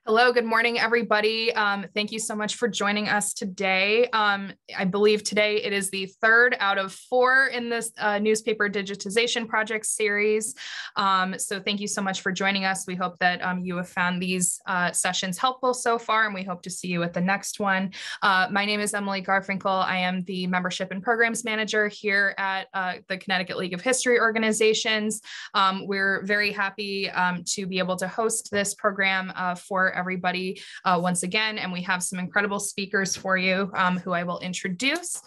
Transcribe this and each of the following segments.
Hello, good morning, everybody. Thank you so much for joining us today. I believe today it is the third out of 4 in this Newspaper Digitization Project series. So thank you so much for joining us. We hope that you have found these sessions helpful so far, and we hope to see you at the next one. My name is Emily Garfinkel. I am the Membership and Programs Manager here at the Connecticut League of History Organizations. We're very happy to be able to host this program for everybody once again, and we have some incredible speakers for you who I will introduce.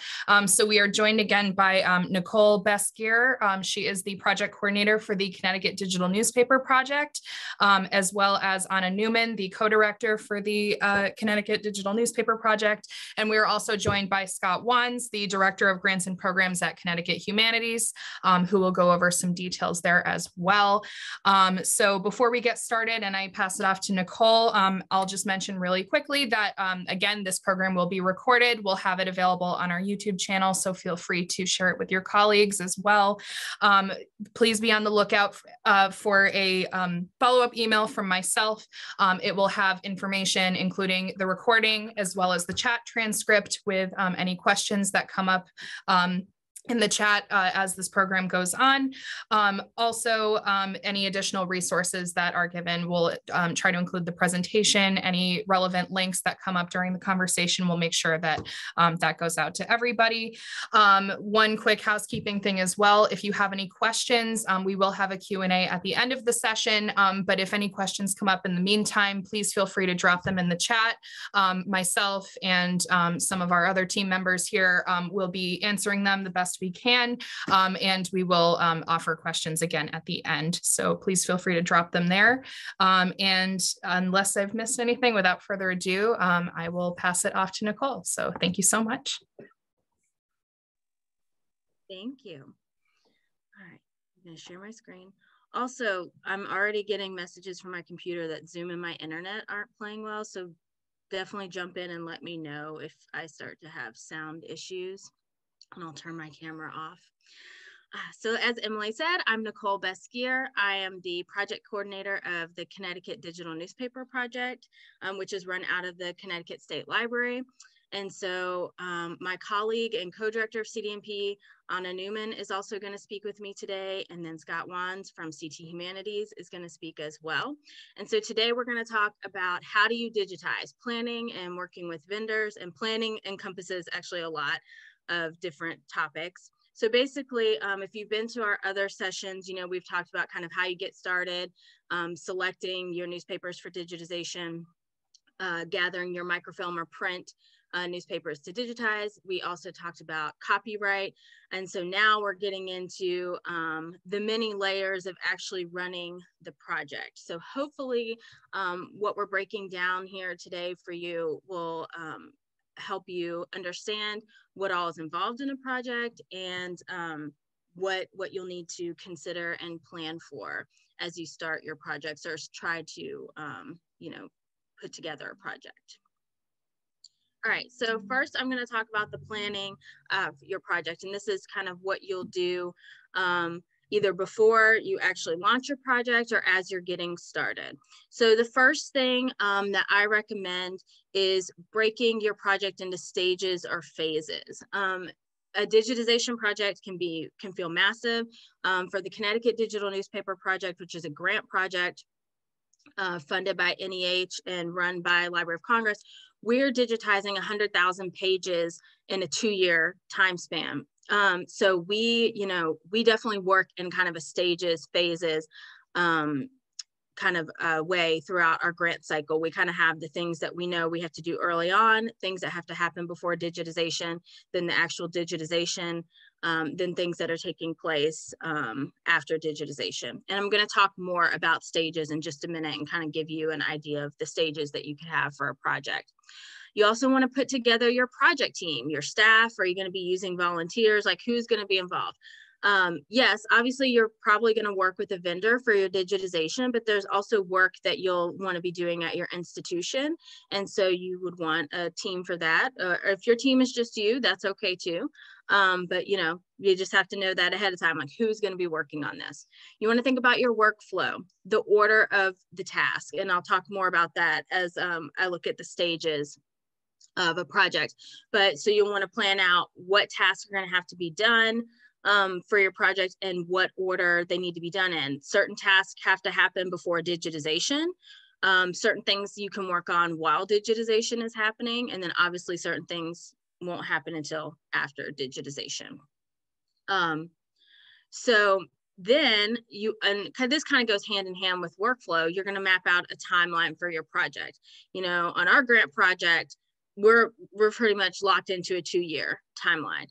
So we are joined again by Nicole Besseghir. She is the project coordinator for the Connecticut Digital Newspaper Project, as well as Anna Newman, the co-director for the Connecticut Digital Newspaper Project. And we are also joined by Scott Wands, the director of grants and programs at Connecticut Humanities, who will go over some details there as well. So before we get started and I pass it off to Nicole, I'll just mention really quickly that, again, this program will be recorded. We'll have it available on our YouTube channel, so feel free to share it with your colleagues as well. Please be on the lookout for a follow-up email from myself. It will have information, including the recording, as well as the chat transcript with any questions that come up in the chat as this program goes on. Also, any additional resources that are given, we'll try to include the presentation, any relevant links that come up during the conversation, we'll make sure that that goes out to everybody. One quick housekeeping thing as well, if you have any questions, we will have a Q&A at the end of the session, but if any questions come up in the meantime, please feel free to drop them in the chat. Myself and some of our other team members here will be answering them the best we can, and we will offer questions again at the end. So please feel free to drop them there. And unless I've missed anything, without further ado, I will pass it off to Nicole. So thank you so much. Thank you. All right, I'm going to share my screen. Also, I'm already getting messages from my computer that Zoom and my internet aren't playing well. So definitely jump in and let me know if I start to have sound issues. And I'll turn my camera off. So as Emily said, I'm Nicole Besseghir. I am the project coordinator of the Connecticut Digital Newspaper Project, which is run out of the Connecticut State Library. And so my colleague and co-director of CDNP, Anna Newman, is also going to speak with me today. And then Scott Wands from CT Humanities is going to speak as well. And so today we're going to talk about how do you digitize planning and working with vendors, and planning encompasses actually a lot of different topics. So basically, if you've been to our other sessions, you know, we've talked about kind of how you get started, selecting your newspapers for digitization, gathering your microfilm or print newspapers to digitize. We also talked about copyright. And so now we're getting into the many layers of actually running the project. So hopefully what we're breaking down here today for you will help you understand what all is involved in a project, and what you'll need to consider and plan for as you start your projects or try to you know, put together a project. All right, so first I'm going to talk about the planning of your project, and this is kind of what you'll do either before you actually launch your project or as you're getting started. So the first thing that I recommend is breaking your project into stages or phases. A digitization project can feel massive. For the Connecticut Digital Newspaper Project, which is a grant project funded by NEH and run by Library of Congress, we're digitizing 100,000 pages in a 2-year time span. So we definitely work in kind of a stages, phases, kind of way throughout our grant cycle. We kind of have the things that we know we have to do early on, things that have to happen before digitization, then the actual digitization, then things that are taking place after digitization. And I'm going to talk more about stages in just a minute and kind of give you an idea of the stages that you could have for a project. You also want to put together your project team, your staff. Are you going to be using volunteers? Like, who's going to be involved? Yes, obviously you're probably going to work with a vendor for your digitization, but there's also work that you'll want to be doing at your institution. And so you would want a team for that. Or if your team is just you, that's okay too. But you know, you just have to know that ahead of time, like who's going to be working on this. You want to think about your workflow, the order of the task, and I'll talk more about that as I look at the stages of a project. But so you'll want to plan out what tasks are going to have to be done for your project and what order they need to be done in. Certain tasks have to happen before digitization. Certain things you can work on while digitization is happening, and then obviously certain things won't happen until after digitization. So then you, and this kind of goes hand in hand with workflow, you're going to map out a timeline for your project. You know, on our grant project, we're pretty much locked into a 2-year timeline.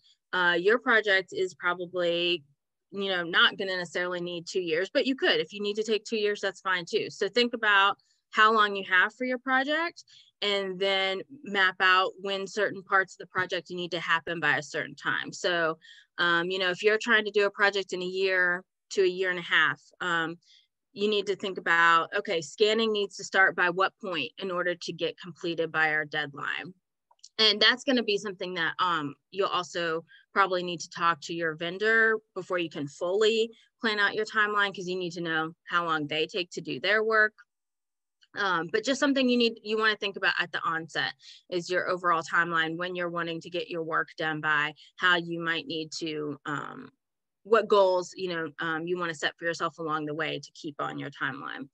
Your project is probably, you know, not going to necessarily need 2 years, but you could. If you need to take 2 years, that's fine too. So think about how long you have for your project, and then map out when certain parts of the project you need to happen by a certain time. So, you know, if you're trying to do a project in a year to a year and a half, you need to think about, okay, scanning needs to start by what point in order to get completed by our deadline. And that's going to be something that you'll also probably need to talk to your vendor before you can fully plan out your timeline, because you need to know how long they take to do their work. But just something you want to think about at the onset is your overall timeline, when you're wanting to get your work done by, how you might need to, what goals, you know, you want to set for yourself along the way to keep on your timeline.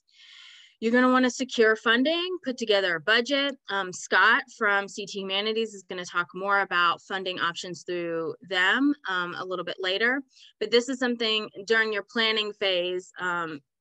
You're going to want to secure funding, put together a budget. Scott from CT Humanities is going to talk more about funding options through them a little bit later. But this is something during your planning phase,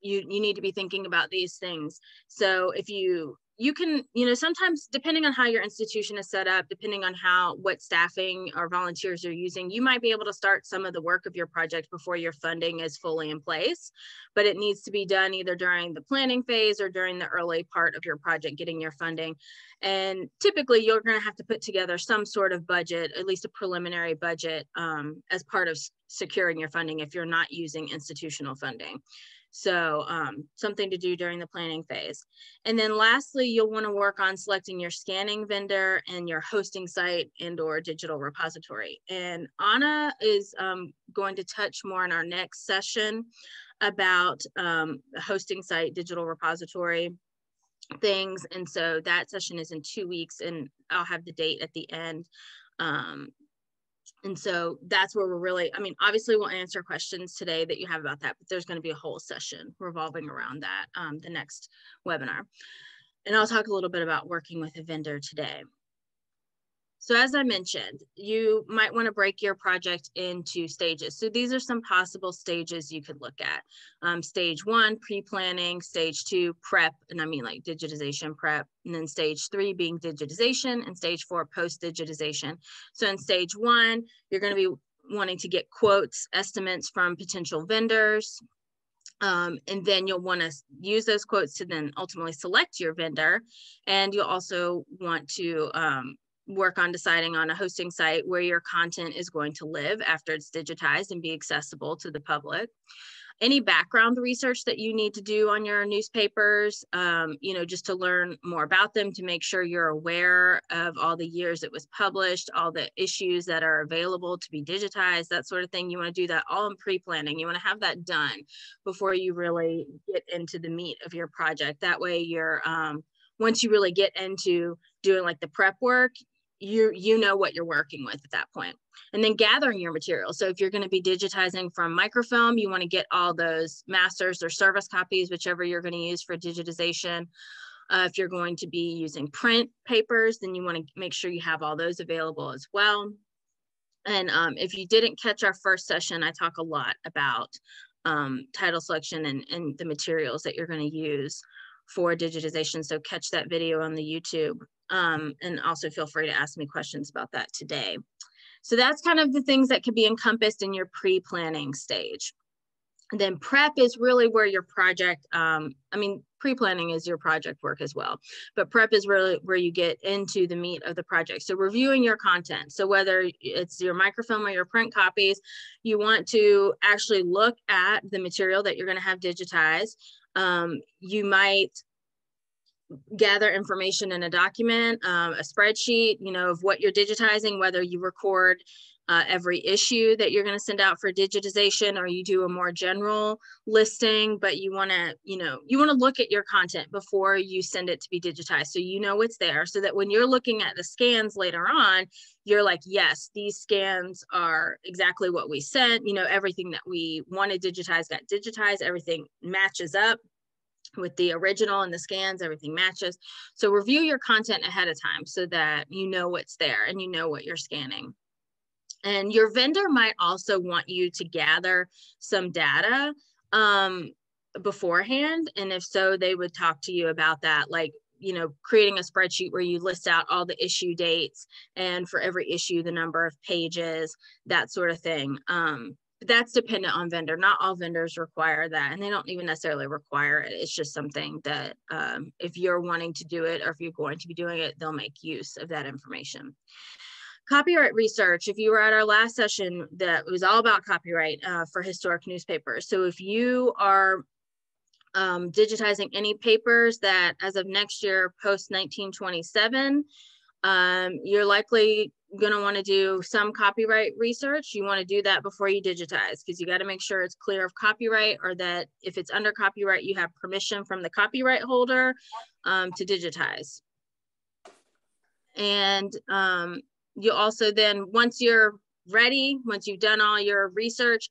you need to be thinking about these things. So if you can, you know, sometimes depending on how your institution is set up, depending on what staffing or volunteers you're using, you might be able to start some of the work of your project before your funding is fully in place, but it needs to be done either during the planning phase or during the early part of your project, getting your funding. And typically you're going to have to put together some sort of budget, at least a preliminary budget, as part of securing your funding if you're not using institutional funding. So something to do during the planning phase. And then lastly, you'll want to work on selecting your scanning vendor and your hosting site and or digital repository. And Anna is going to touch more in our next session about the hosting site, digital repository things. And so that session is in 2 weeks, and I'll have the date at the end. And so that's where we're really, I mean, obviously we'll answer questions today that you have about that, but there's going to be a whole session revolving around that, the next webinar. And I'll talk a little bit about working with a vendor today. So as I mentioned, you might want to break your project into stages. So these are some possible stages you could look at. Stage 1, pre-planning, stage 2, prep, and I mean like digitization prep, and then stage 3 being digitization, and stage 4, post-digitization. So in stage 1, you're going to be wanting to get quotes, estimates from potential vendors. And then you'll want to use those quotes to then ultimately select your vendor. And you'll also want to work on deciding on a hosting site where your content is going to live after it's digitized and be accessible to the public. Any background research that you need to do on your newspapers, you know, just to learn more about them, to make sure you're aware of all the years it was published, all the issues that are available to be digitized, that sort of thing. You want to do that all in pre-planning. You want to have that done before you really get into the meat of your project. That way you're, once you really get into doing like the prep work, you know what you're working with at that point. And then gathering your materials. So if you're going to be digitizing from microfilm, you want to get all those masters or service copies, whichever you're going to use for digitization. If you're going to be using print papers, then you want to make sure you have all those available as well. And if you didn't catch our first session, I talk a lot about title selection and the materials that you're going to use for digitization. So catch that video on the YouTube. And also feel free to ask me questions about that today. So that's kind of the things that could be encompassed in your pre-planning stage. And then prep is really where your project, I mean, pre-planning is your project work as well, but prep is really where you get into the meat of the project. So reviewing your content. So whether it's your microfilm or your print copies, you want to actually look at the material that you're going to have digitized. You might gather information in a document, a spreadsheet, you know, of what you're digitizing, whether you record every issue that you're going to send out for digitization, or you do a more general listing, but you want to, you want to look at your content before you send it to be digitized. So you know it's there, so that when you're looking at the scans later on, you're like, yes, these scans are exactly what we sent. Everything that we wanted digitized got digitized. Everything matches up with the original and the scans, everything matches. So review your content ahead of time so that you know what's there and you know what you're scanning. And your vendor might also want you to gather some data beforehand. And if so, they would talk to you about that, like, creating a spreadsheet where you list out all the issue dates, and for every issue, the number of pages, that sort of thing. That's dependent on vendor. Not all vendors require that, and they don't even necessarily require it. It's just something that if you're wanting to do it, or if you're going to be doing it, they'll make use of that information. Copyright research. If you were at our last session, that was all about copyright for historic newspapers. So if you are digitizing any papers that as of next year post 1927, you're likely going to want to do some copyright research. You want to do that before you digitize, because you got to make sure it's clear of copyright, or that if it's under copyright, you have permission from the copyright holder to digitize. And you also then, once you're ready, once you've done all your research,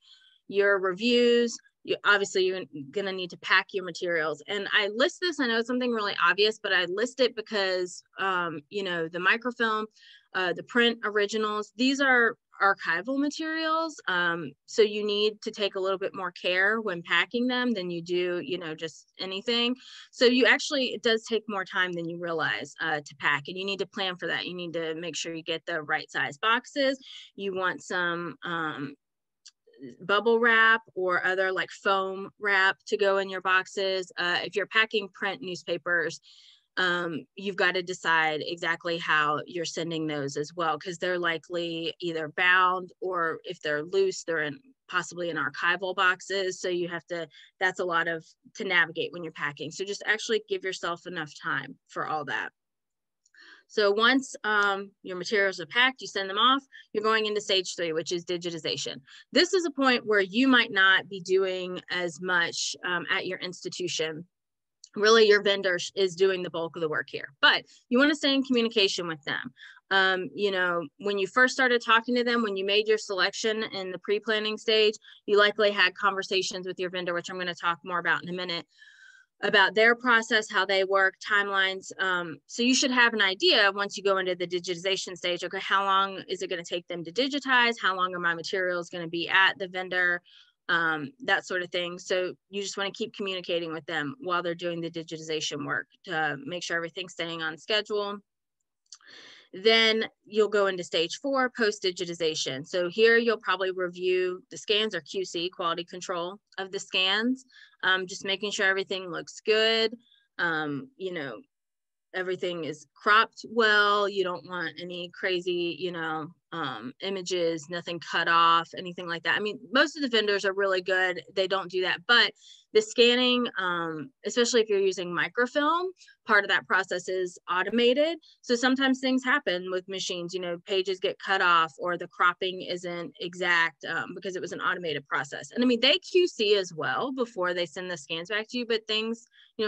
your reviews, obviously you're going to need to pack your materials. And I list this, I know it's something really obvious, but I list it because, the microfilm, the print originals, these are archival materials. So you need to take a little bit more care when packing them than you do, just anything. So it does take more time than you realize to pack, and you need to plan for that. You need to make sure you get the right size boxes. You want some bubble wrap or other like foam wrap to go in your boxes. If you're packing print newspapers, you've got to decide exactly how you're sending those as well, because they're likely either bound, or if they're loose, they're possibly in archival boxes. So that's a lot to navigate when you're packing. So just actually give yourself enough time for all that. So once your materials are packed, you send them off, you're going into stage 3, which is digitization. This is a point where you might not be doing as much at your institution. Really, your vendor is doing the bulk of the work here, but you want to stay in communication with them. When you first started talking to them, when you made your selection in the pre-planning stage, you likely had conversations with your vendor, which I'm going to talk more about in a minute, about their process, how they work, timelines. So you should have an idea once you go into the digitization stage. Okay, how long is it going to take them to digitize? How long are my materials going to be at the vendor? That sort of thing. So you just want to keep communicating with them while they're doing the digitization work to make sure everything's staying on schedule. Then you'll go into stage 4, post-digitization. So here you'll probably review the scans, or QC, quality control of the scans, just making sure everything looks good. Everything is cropped well. You don't want any crazy, images, nothing cut off, anything like that. I mean, most of the vendors are really good. They don't do that, but the scanning, especially if you're using microfilm, part of that process is automated. So sometimes things happen with machines, pages get cut off, or the cropping isn't exact because it was an automated process. And I mean, they QC as well before they send the scans back to you, but things,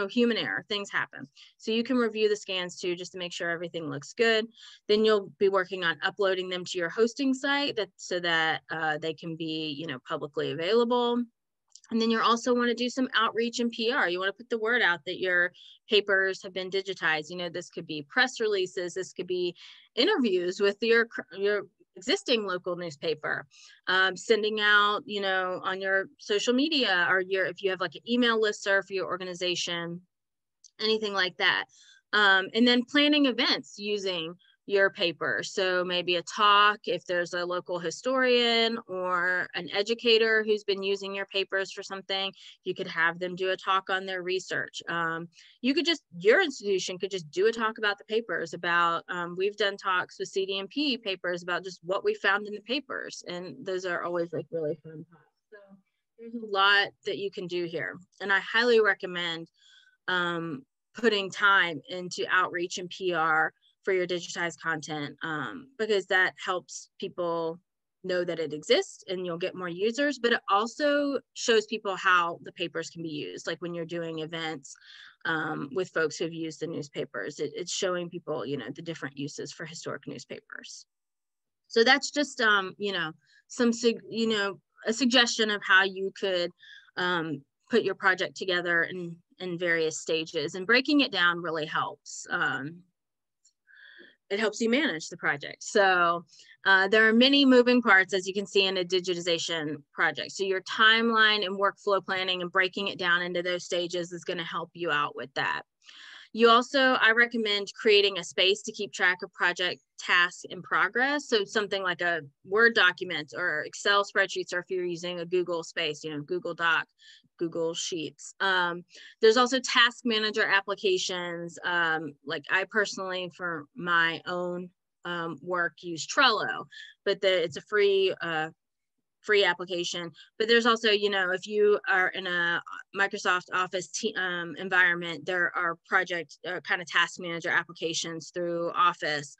human error, things happen. So you can review the scans too, just to make sure everything looks good. Then you'll be working on uploading them to your hosting site so that they can be, publicly available. And then you also want to do some outreach and PR. You want to put the word out that your papers have been digitized. This could be press releases. This could be interviews with your existing local newspaper, sending out, on your social media, or if you have like an email listserv for your organization, anything like that. And then planning events using your paper. So maybe a talk, if there's a local historian or an educator who's been using your papers for something, you could have them do a talk on their research. Your institution could just do a talk about the papers, about, we've done talks with CDMP papers about just what we found in the papers. And those are always like really fun talks. So there's a lot that you can do here. And I highly recommend putting time into outreach and PR for your digitized content, because that helps people know that it exists and you'll get more users, but it also shows people how the papers can be used. Like when you're doing events with folks who've used the newspapers, it's showing people, you know, the different uses for historic newspapers. So that's just, you know, you know, a suggestion of how you could put your project together in various stages, and breaking it down really helps. It helps you manage the project. So there are many moving parts, as you can see in a digitization project. So your timeline and workflow planning and breaking it down into those stages is going to help you out with that. You also, I recommend creating a space to keep track of project tasks in progress. So something like a Word document or Excel spreadsheets, or if you're using a Google space, you know, Google Doc, Google Sheets. There's also task manager applications. Like I personally, for my own work, use Trello, but it's a free application. But there's also, you know, if you are in a Microsoft Office environment, there are project kind of task manager applications through Office.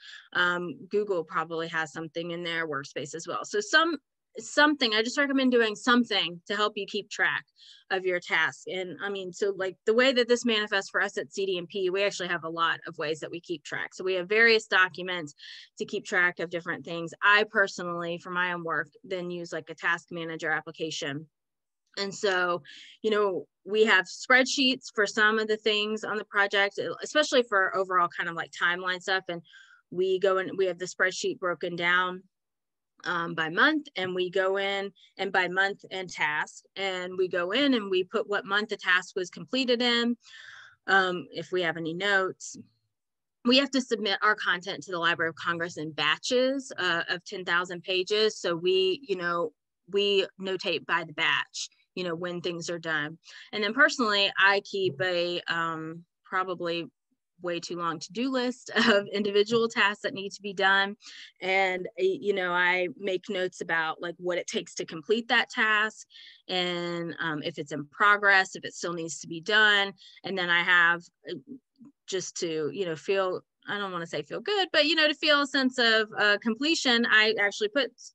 Google probably has something in their workspace as well. So something, I just recommend doing something to help you keep track of your tasks. And I mean, so like the way that this manifests for us at CDMP, we actually have a lot of ways that we keep track. So we have various documents to keep track of different things. I personally, for my own work, then use like a task manager application. And so, you know, we have spreadsheets for some of the things on the project, especially for overall kind of like timeline stuff. And we go in, we have the spreadsheet broken down by month, and we go in, and by month and task, and we go in and we put what month the task was completed in. If we have any notes, we have to submit our content to the Library of Congress in batches of 10,000 pages. So we, you know, we notate by the batch, you know, when things are done. And then personally, I keep a probably way too long to-do list of individual tasks that need to be done. And, you know, I make notes about like what it takes to complete that task, and if it's in progress, if it still needs to be done. And then I have, just to, you know, feel, I don't want to say feel good, but, you know, to feel a sense of completion, I actually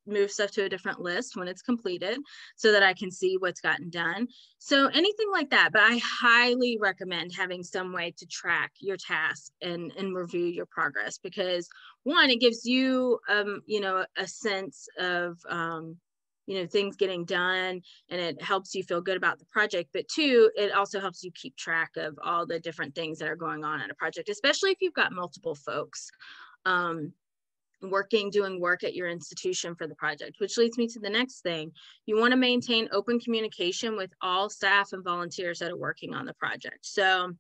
move stuff to a different list when it's completed so that I can see what's gotten done. So anything like that, but I highly recommend having some way to track your task and review your progress, because one, it gives you, you know, a sense of, you know, things getting done, and it helps you feel good about the project. But two, it also helps you keep track of all the different things that are going on in a project, especially if you've got multiple folks doing work at your institution for the project, which leads me to the next thing. You want to maintain open communication with all staff and volunteers that are working on the project. So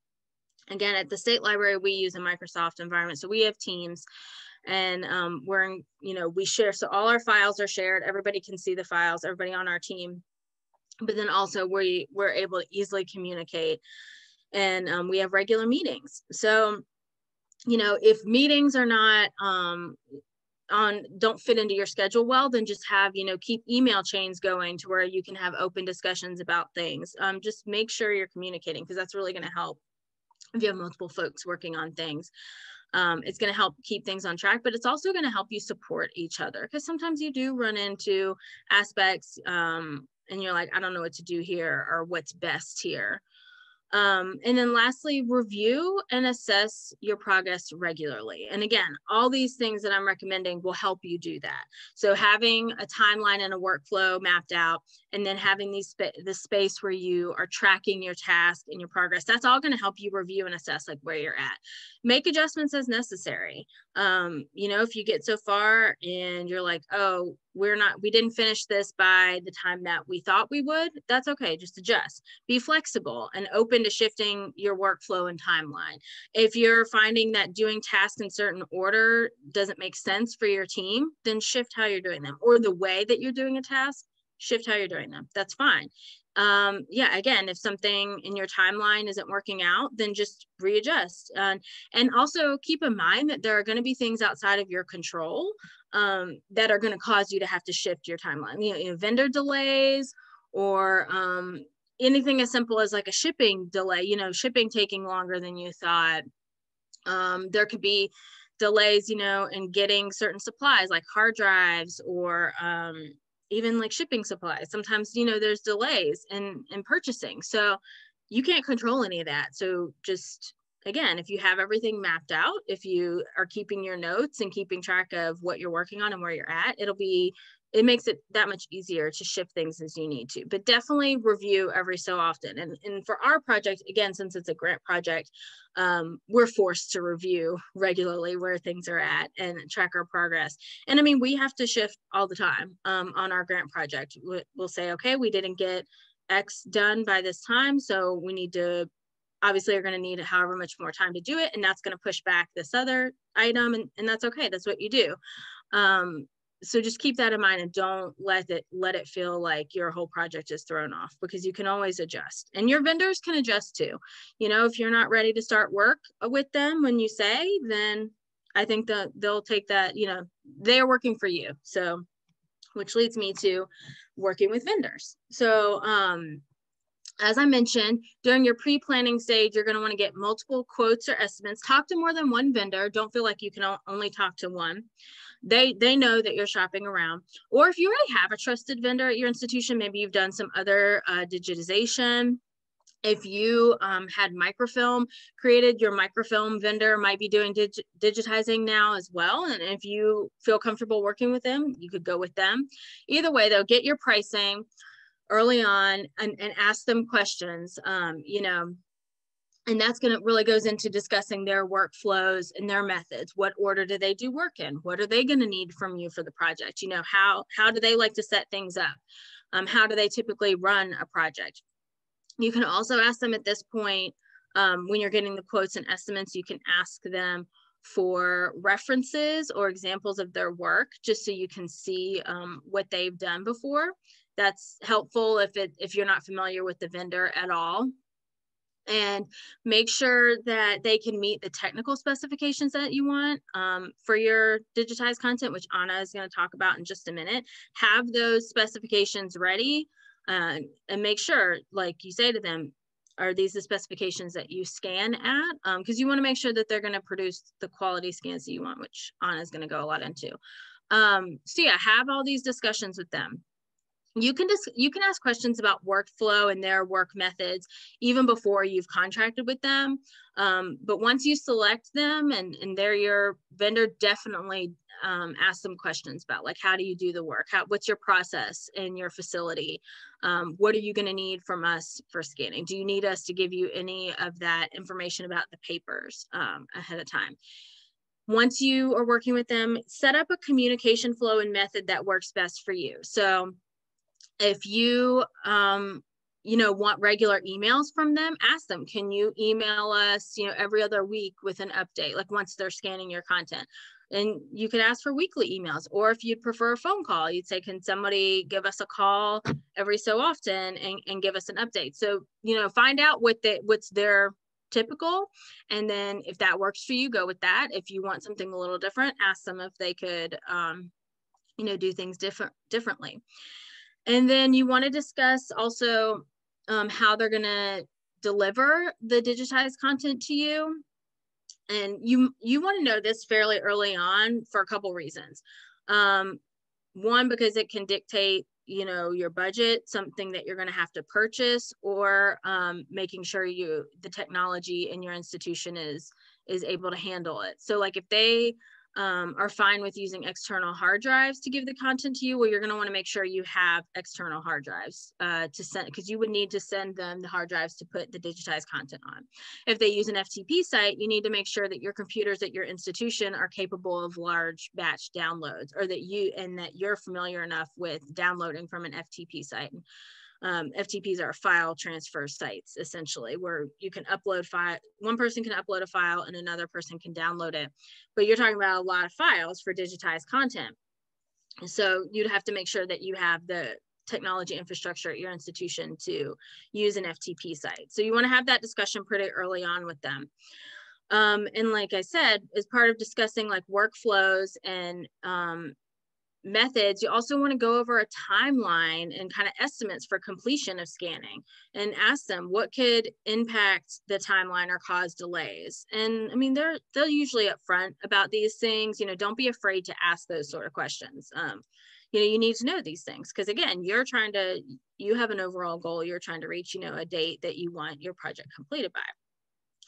again, at the State Library, we use a Microsoft environment. So we have teams, and we're in, you know, we share, so all our files are shared. Everybody can see the files, everybody on our team. But then also we're able to easily communicate, and we have regular meetings. So, you know, if meetings are not don't fit into your schedule well, then just have, you know, keep email chains going to where you can have open discussions about things. Just make sure you're communicating, because that's really going to help if you have multiple folks working on things. It's going to help keep things on track, but it's also going to help you support each other, because sometimes you do run into aspects and you're like, I don't know what to do here, or what's best here. And then lastly, review and assess your progress regularly. And again, all these things that I'm recommending will help you do that. So having a timeline and a workflow mapped out, and then having the space where you are tracking your task and your progress, that's all going to help you review and assess like where you're at. Make adjustments as necessary. You know, if you get so far and you're like, oh, we didn't finish this by the time that we thought we would, that's okay. Just adjust. Be flexible and open to shifting your workflow and timeline. If you're finding that doing tasks in certain order doesn't make sense for your team, then shift how you're doing them, or the way that you're doing a task, shift how you're doing them. That's fine. Yeah, again, if something in your timeline isn't working out, then just readjust. And also keep in mind that there are going to be things outside of your control that are going to cause you to have to shift your timeline. You know, vendor delays, or anything as simple as like a shipping delay, you know, shipping taking longer than you thought. There could be delays, you know, in getting certain supplies like hard drives or even like shipping supplies. Sometimes, you know, there's delays in purchasing. So you can't control any of that. So just, again, if you have everything mapped out, if you are keeping your notes and keeping track of what you're working on and where you're at, it makes it that much easier to shift things as you need to. But definitely review every so often. And for our project, again, since it's a grant project, we're forced to review regularly where things are at and track our progress. And I mean, we have to shift all the time on our grant project. We'll say, okay, we didn't get X done by this time, so we need to, obviously are going to need however much more time to do it, and that's going to push back this other item, and that's okay. That's what you do. So just keep that in mind, and don't let it feel like your whole project is thrown off, because you can always adjust, and your vendors can adjust too. You know, if you're not ready to start work with them when you say, then I think that they'll take that, you know, they are working for you. So, which leads me to working with vendors. So, as I mentioned, during your pre-planning stage, you're going to want to get multiple quotes or estimates. Talk to more than one vendor. Don't feel like you can only talk to one. They know that you're shopping around. Or if you already have a trusted vendor at your institution, maybe you've done some other digitization. If you had microfilm created, your microfilm vendor might be doing digitizing now as well. And if you feel comfortable working with them, you could go with them. Either way, they'll get your pricing early on and ask them questions, you know, and that's going to really goes into discussing their workflows and their methods. What order do they do work in? What are they going to need from you for the project? You know, how do they like to set things up? How do they typically run a project? You can also ask them at this point, when you're getting the quotes and estimates, you can ask them for references or examples of their work, just so you can see what they've done before. That's helpful if you're not familiar with the vendor at all. And make sure that they can meet the technical specifications that you want for your digitized content, which Anna is going to talk about in just a minute. Have those specifications ready, and make sure, like you say to them, are these the specifications that you scan at? Because you want to make sure that they're going to produce the quality scans that you want, which Anna is going to go a lot into. So yeah, have all these discussions with them. You can ask questions about workflow and their work methods even before you've contracted with them. But once you select them and they're your vendor, definitely ask them questions about, like, how do you do the work? What's your process in your facility? What are you going to need from us for scanning? Do you need us to give you any of that information about the papers ahead of time? Once you are working with them, set up a communication flow and method that works best for you. So if you, you know, want regular emails from them, ask them, can you email us, you know, every other week with an update, like once they're scanning your content? And you could ask for weekly emails. Or if you'd prefer a phone call, you'd say, can somebody give us a call every so often and give us an update? So, you know, find out what's their typical. And then if that works for you, go with that. If you want something a little different, ask them if they could, you know, do things differently. And then you want to discuss also how they're going to deliver the digitized content to you. And you want to know this fairly early on for a couple reasons. One, because it can dictate, you know, your budget, something that you're going to have to purchase, or making sure the technology in your institution is able to handle it. So like if they are fine with using external hard drives to give the content to you, well, you're going to want to make sure you have external hard drives to send, because you would need to send them the hard drives to put the digitized content on. If they use an FTP site, you need to make sure that your computers at your institution are capable of large batch downloads, or that you're familiar enough with downloading from an FTP site. FTPs are file transfer sites, essentially, where you can upload one person can upload a file and another person can download it. But you're talking about a lot of files for digitized content. So you'd have to make sure that you have the technology infrastructure at your institution to use an FTP site. So you want to have that discussion pretty early on with them. And like I said, as part of discussing like workflows and methods, you also want to go over a timeline and kind of estimates for completion of scanning and ask them what could impact the timeline or cause delays. And I mean, they're usually upfront about these things. You know, don't be afraid to ask those sort of questions. You know, you need to know these things because, again, you have an overall goal. You're trying to reach, you know, a date that you want your project completed by.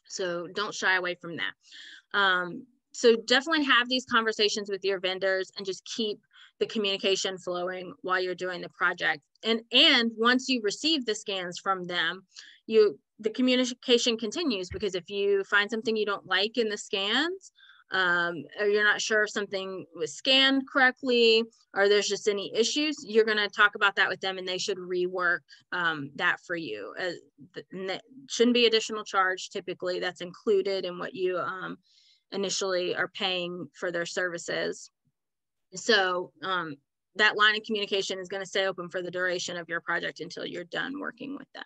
So don't shy away from that. So definitely have these conversations with your vendors and just keep the communication flowing while you're doing the project. And once you receive the scans from them, the communication continues, because if you find something you don't like in the scans, or you're not sure if something was scanned correctly, or there's just any issues, you're going to talk about that with them, and they should rework that for you. That shouldn't be additional charge. Typically, that's included in what you initially are paying for their services. So that line of communication is going to stay open for the duration of your project until you're done working with them.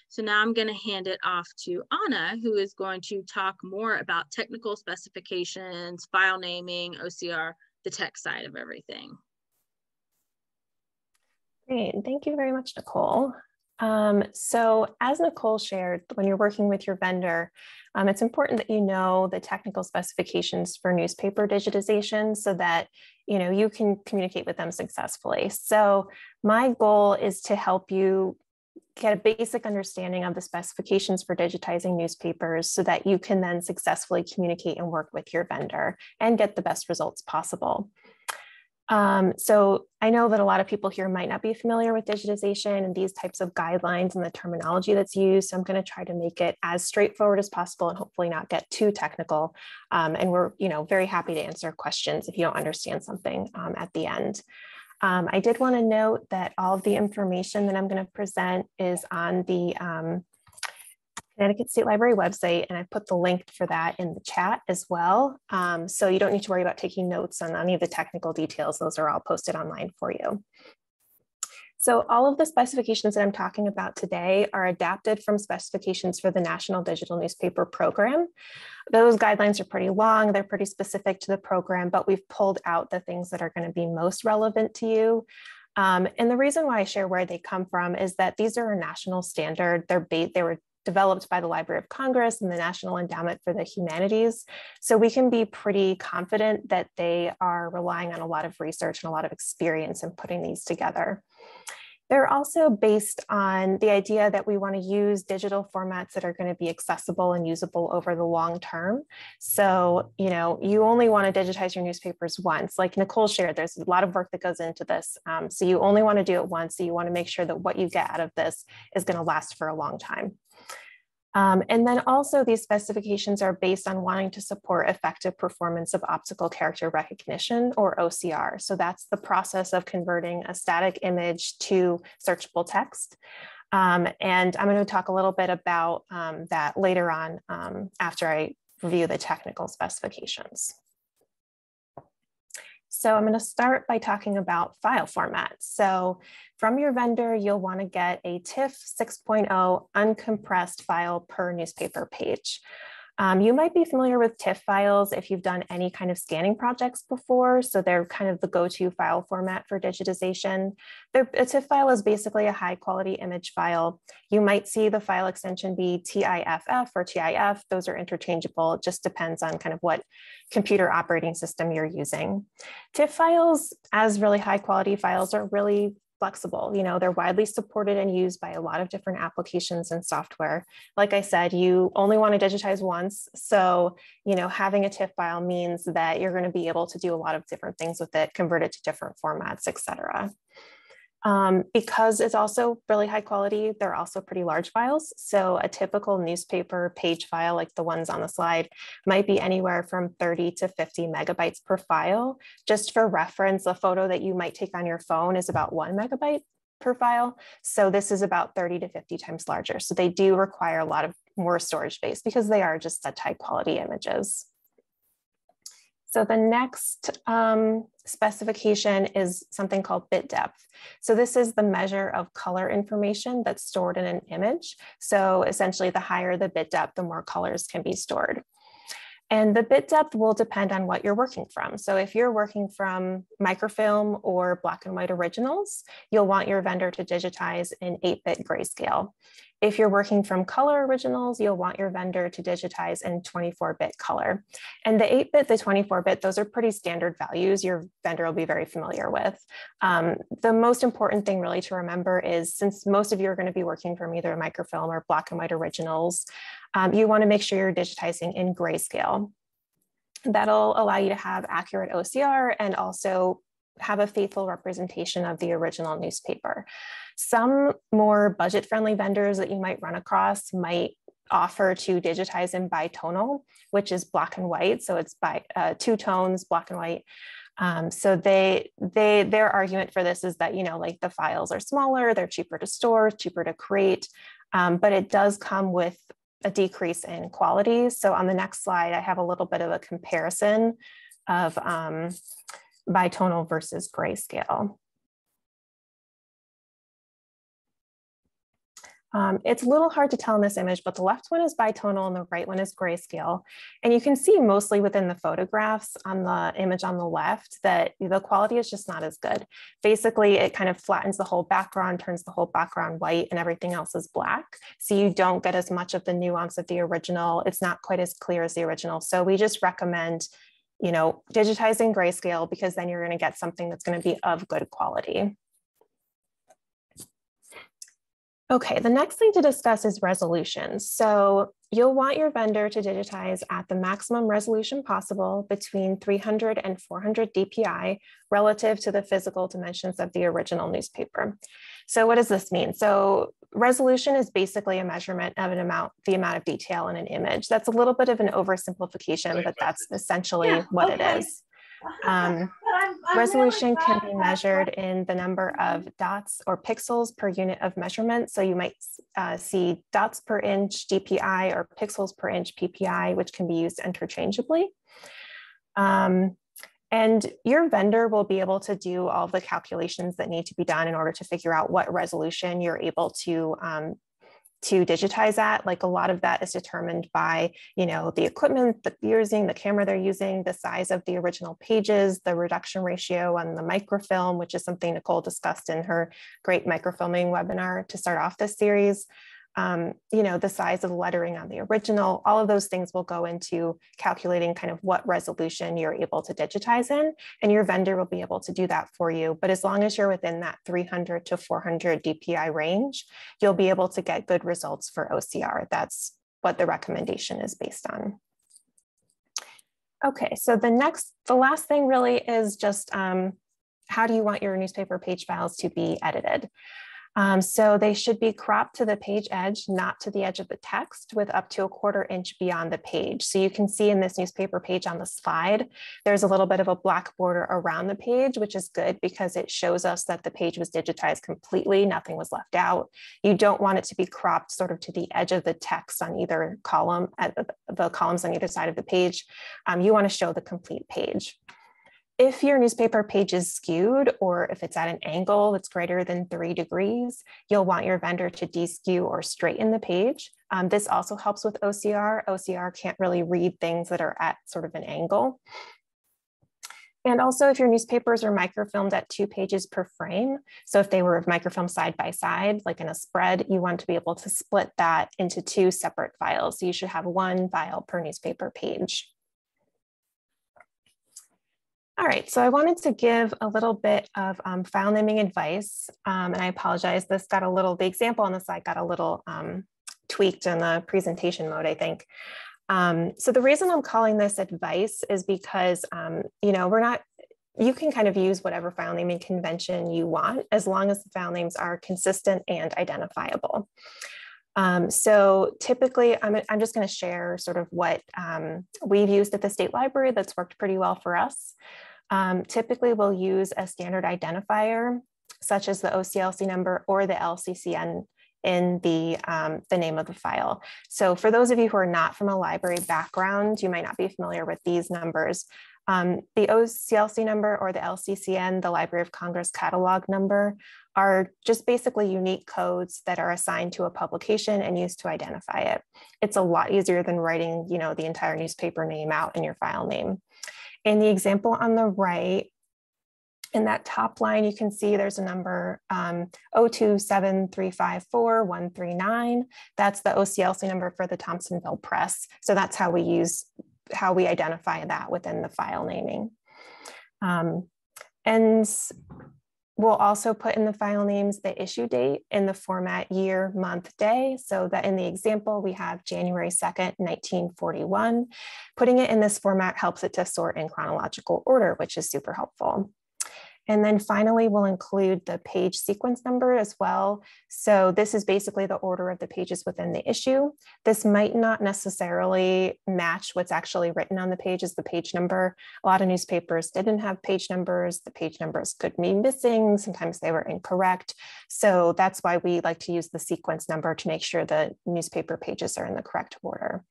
So now I'm going to hand it off to Anna, who is going to talk more about technical specifications, file naming, OCR, the tech side of everything. Great, thank you very much, Nicole. So as Nicole shared, when you're working with your vendor, it's important that you know the technical specifications for newspaper digitization so that you can communicate with them successfully. So my goal is to help you get a basic understanding of the specifications for digitizing newspapers so that you can then successfully communicate and work with your vendor and get the best results possible. So I know that a lot of people here might not be familiar with digitization and these types of guidelines and the terminology that's used. So I'm going to try to make it as straightforward as possible and hopefully not get too technical. And we're very happy to answer questions if you don't understand something at the end. I did want to note that all of the information that I'm going to present is on the Connecticut State Library website, and I put the link for that in the chat as well. So you don't need to worry about taking notes on any of the technical details. Those are all posted online for you. So all of the specifications that I'm talking about today are adapted from specifications for the National Digital Newspaper Program. Those guidelines are pretty long, they're pretty specific to the program, but we've pulled out the things that are going to be most relevant to you. And the reason why I share where they come from is that these are a national standard. They were developed by the Library of Congress and the National Endowment for the Humanities. So we can be pretty confident that they are relying on a lot of research and a lot of experience in putting these together. They're also based on the idea that we want to use digital formats that are going to be accessible and usable over the long term. So, you only want to digitize your newspapers once. Like Nicole shared, there's a lot of work that goes into this. So you only want to do it once. So you want to make sure that what you get out of this is going to last for a long time. And then also these specifications are based on wanting to support effective performance of optical character recognition, or OCR. So that's the process of converting a static image to searchable text. And I'm going to talk a little bit about that later on after I review the technical specifications. So I'm going to start by talking about file formats. So from your vendor, you'll want to get a TIFF 6.0 uncompressed file per newspaper page. You might be familiar with TIFF files if you've done any kind of scanning projects before. So they're kind of the go-to file format for digitization. A TIFF file is basically a high quality image file. You might see the file extension be TIFF or TIF. Those are interchangeable. It just depends on kind of what computer operating system you're using. TIFF files, as really high quality files, are really flexible. They're widely supported and used by a lot of different applications and software. Like I said, you only want to digitize once. So, having a TIFF file means that you're going to be able to do a lot of different things with it, convert it to different formats, etc. Because it's also really high quality, they're also pretty large files. So a typical newspaper page file, like the ones on the slide, might be anywhere from 30 to 50 megabytes per file. Just for reference, a photo that you might take on your phone is about 1 megabyte per file. So this is about 30 to 50 times larger. So they do require a lot of more storage space because they are just such high quality images. So the next specification is something called bit depth. So this is the measure of color information that's stored in an image. So essentially, the higher the bit depth, the more colors can be stored. And the bit depth will depend on what you're working from. So if you're working from microfilm or black and white originals, you'll want your vendor to digitize in 8-bit grayscale. If you're working from color originals, you'll want your vendor to digitize in 24-bit color. And the 8-bit, the 24-bit, those are pretty standard values your vendor will be very familiar with. The most important thing really to remember is, since most of you are going to be working from either microfilm or black and white originals, you want to make sure you're digitizing in grayscale. That'll allow you to have accurate OCR and also have a faithful representation of the original newspaper. Some more budget-friendly vendors that you might run across might offer to digitize in bitonal, which is black and white. So it's by 2 tones, black and white. So their argument for this is that, you know, like the files are smaller, they're cheaper to store, cheaper to create, but it does come with a decrease in quality. So on the next slide, I have a little bit of a comparison of bitonal versus grayscale. It's a little hard to tell in this image, but the left one is bitonal and the right one is grayscale. And you can see mostly within the photographs on the image on the left that the quality is just not as good. Basically, it kind of flattens the whole background, turns the whole background white, and everything else is black. So you don't get as much of the nuance of the original. It's not quite as clear as the original. So we just recommend, you know, digitizing grayscale, because then you're going to get something that's going to be of good quality. Okay, the next thing to discuss is resolution. So you'll want your vendor to digitize at the maximum resolution possible between 300 and 400 DPI relative to the physical dimensions of the original newspaper. So what does this mean? So resolution is basically a measurement of the amount of detail in an image. That's a little bit of an oversimplification, but that's essentially what it is. Resolution can be measured in the number of dots or pixels per unit of measurement. So you might see dots per inch DPI or pixels per inch PPI, which can be used interchangeably. And your vendor will be able to do all the calculations that need to be done in order to figure out what resolution you're able to digitize at. Like, a lot of that is determined by, you know, the equipment that you're using, the camera they're using, the size of the original pages, the reduction ratio on the microfilm, which is something Nicole discussed in her great microfilming webinar to start off this series. You know, the size of the lettering on the original, all of those things will go into calculating kind of what resolution you're able to digitize in, and your vendor will be able to do that for you. But as long as you're within that 300 to 400 DPI range, you'll be able to get good results for OCR. That's what the recommendation is based on. Okay, so the last thing really is just how do you want your newspaper page files to be edited? So they should be cropped to the page edge, not to the edge of the text, with up to 1/4 inch beyond the page. So you can see in this newspaper page on the slide, there's a little bit of a black border around the page, which is good because it shows us that the page was digitized completely, nothing was left out. You don't want it to be cropped sort of to the edge of the text on either column, the columns on either side of the page. You want to show the complete page. If your newspaper page is skewed, or if it's at an angle that's greater than 3 degrees, you'll want your vendor to deskew or straighten the page. This also helps with OCR. OCR can't really read things that are at sort of an angle. And also, if your newspapers are microfilmed at 2 pages per frame, so if they were microfilmed side by side, like in a spread, you want to be able to split that into 2 separate files. So you should have 1 file per newspaper page. All right, so I wanted to give a little bit of file naming advice, and I apologize, the example on the slide got a little tweaked in the presentation mode, I think. So the reason I'm calling this advice is because, you know, you can kind of use whatever file naming convention you want, as long as the file names are consistent and identifiable. So typically, I'm just going to share sort of what we've used at the State Library that's worked pretty well for us. Typically, we'll use a standard identifier, such as the OCLC number or the LCCN in the name of the file. So for those of you who are not from a library background, you might not be familiar with these numbers. The OCLC number or the LCCN, the Library of Congress catalog number, are just basically unique codes that are assigned to a publication and used to identify it. It's a lot easier than writing, the entire newspaper name out in your file name. In the example on the right, in that top line, you can see there's a number 027354139. That's the OCLC number for the Thompsonville Press. So that's how we identify that within the file naming. And we'll also put in the file names the issue date in the format year, month, day, so that in the example, we have January 2nd, 1941. Putting it in this format helps it to sort in chronological order, which is super helpful. And then finally, we'll include the page sequence number as well. So this is basically the order of the pages within the issue. This might not necessarily match what's actually written on the page as the page number. A lot of newspapers didn't have page numbers. The page numbers could be missing. Sometimes they were incorrect. So that's why we like to use the sequence number to make sure the newspaper pages are in the correct order.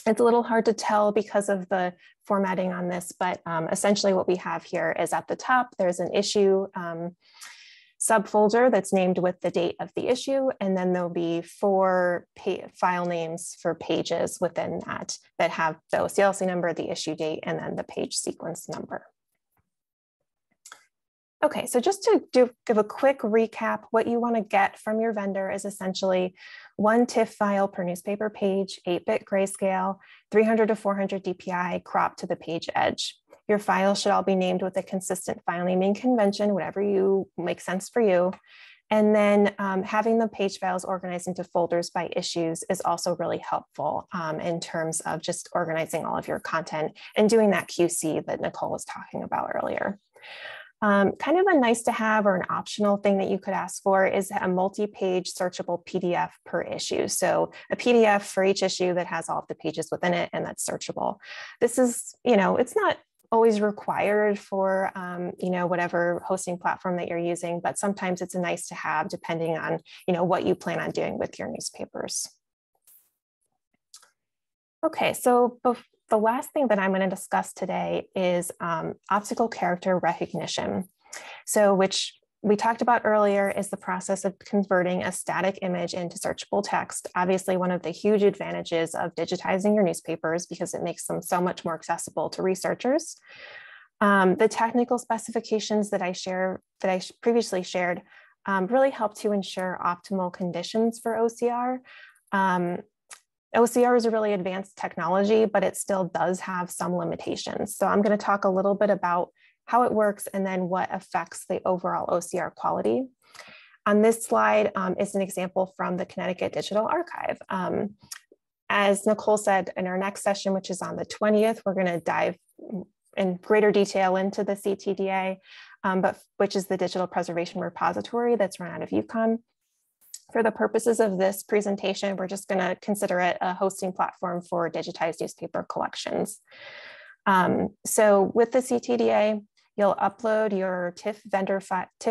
It's a little hard to tell because of the formatting on this, but essentially what we have here is at the top, there's an issue subfolder that's named with the date of the issue, and then there'll be 4 file names for pages within that have the OCLC number, the issue date, and then the page sequence number. Okay, so just to give a quick recap, what you want to get from your vendor is essentially 1 TIFF file per newspaper page, 8-bit grayscale, 300 to 400 DPI cropped to the page edge. Your files should all be named with a consistent file naming convention, whatever makes sense for you. And then having the page files organized into folders by issues is also really helpful in terms of just organizing all of your content and doing that QC that Nicole was talking about earlier. Kind of a nice to have or an optional thing that you could ask for is a multi-page searchable PDF per issue. So a PDF for each issue that has all of the pages within it and that's searchable. This is, it's not always required for, whatever hosting platform that you're using, but sometimes it's a nice to have depending on, what you plan on doing with your newspapers. Okay, so the last thing that I'm going to discuss today is optical character recognition. So which we talked about earlier is the process of converting a static image into searchable text. Obviously, one of the huge advantages of digitizing your newspapers because it makes them so much more accessible to researchers. The technical specifications that I previously shared really help to ensure optimal conditions for OCR. OCR is a really advanced technology, but it still does have some limitations. So I'm going to talk a little bit about how it works and then what affects the overall OCR quality. On this slide is an example from the Connecticut Digital Archive. As Nicole said, in our next session, which is on the 20th, we're going to dive in greater detail into the CTDA, which is the Digital Preservation Repository that's run out of UConn. For the purposes of this presentation, we're just going to consider it a hosting platform for digitized newspaper collections. So with the CTDA, you'll upload your TIFF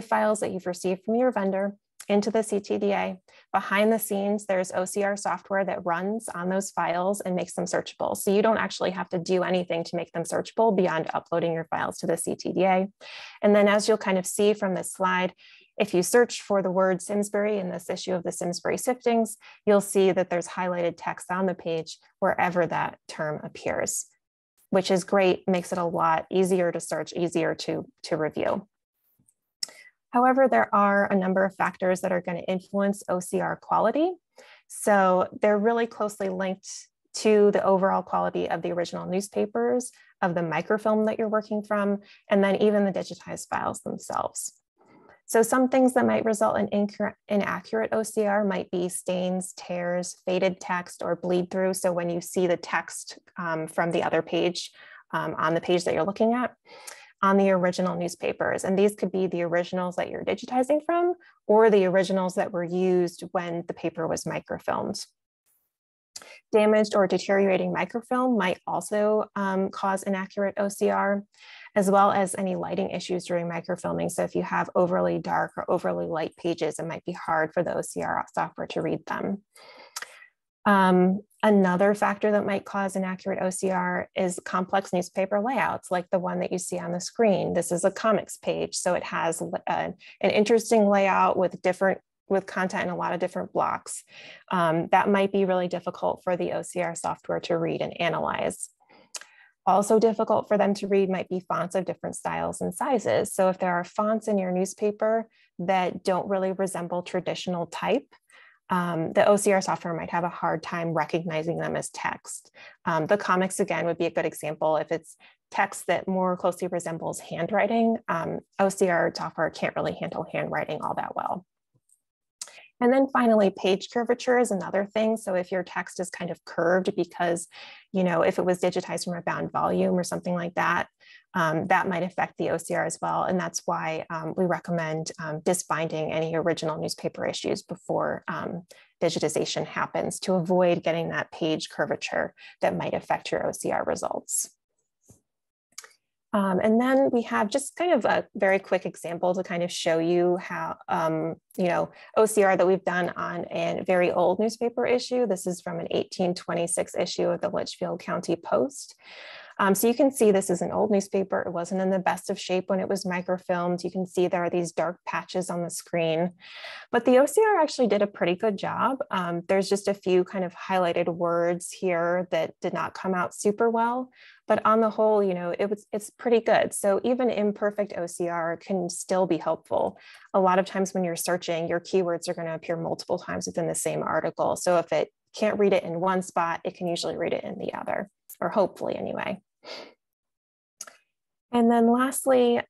files that you've received from your vendor into the CTDA. Behind the scenes, there's OCR software that runs on those files and makes them searchable. So you don't actually have to do anything to make them searchable beyond uploading your files to the CTDA. And then as you'll kind of see from this slide, if you search for the word Simsbury in this issue of the Simsbury Siftings, you'll see that there's highlighted text on the page wherever that term appears, which is great, makes it a lot easier to search, easier to review. However, there are a number of factors that are going to influence OCR quality. So they're really closely linked to the overall quality of the original newspapers, of the microfilm that you're working from, and then even the digitized files themselves. So some things that might result in inaccurate OCR might be stains, tears, faded text, or bleed through. So when you see the text from the other page on the page that you're looking at on the original newspapers. And these could be the originals that you're digitizing from or the originals that were used when the paper was microfilmed. Damaged or deteriorating microfilm might also cause inaccurate OCR, as well as any lighting issues during microfilming. So if you have overly dark or overly light pages, it might be hard for the OCR software to read them. Another factor that might cause inaccurate OCR is complex newspaper layouts, like the one that you see on the screen. This is a comics page, so it has an interesting layout with content in a lot of different blocks. That might be really difficult for the OCR software to read and analyze. Also difficult for them to read might be fonts of different styles and sizes. So if there are fonts in your newspaper that don't really resemble traditional type, the OCR software might have a hard time recognizing them as text. The comics, again, would be a good example. If it's text that more closely resembles handwriting, OCR software can't really handle handwriting all that well. And then finally, page curvature is another thing. So if your text is kind of curved because, if it was digitized from a bound volume or something like that, that might affect the OCR as well. And that's why we recommend disbinding any original newspaper issues before digitization happens to avoid getting that page curvature that might affect your OCR results. And then we have just kind of a very quick example to kind of show you how, OCR that we've done on a very old newspaper issue. This is from an 1826 issue of the Litchfield County Post. So you can see this is an old newspaper. It wasn't in the best of shape when it was microfilmed. You can see there are these dark patches on the screen, but the OCR actually did a pretty good job. There's just a few kind of highlighted words here that did not come out super well, but on the whole, it's pretty good. So even imperfect OCR can still be helpful. A lot of times when you're searching, your keywords are going to appear multiple times within the same article. So if it can't read it in one spot, it can usually read it in the other, or hopefully anyway. And then lastly,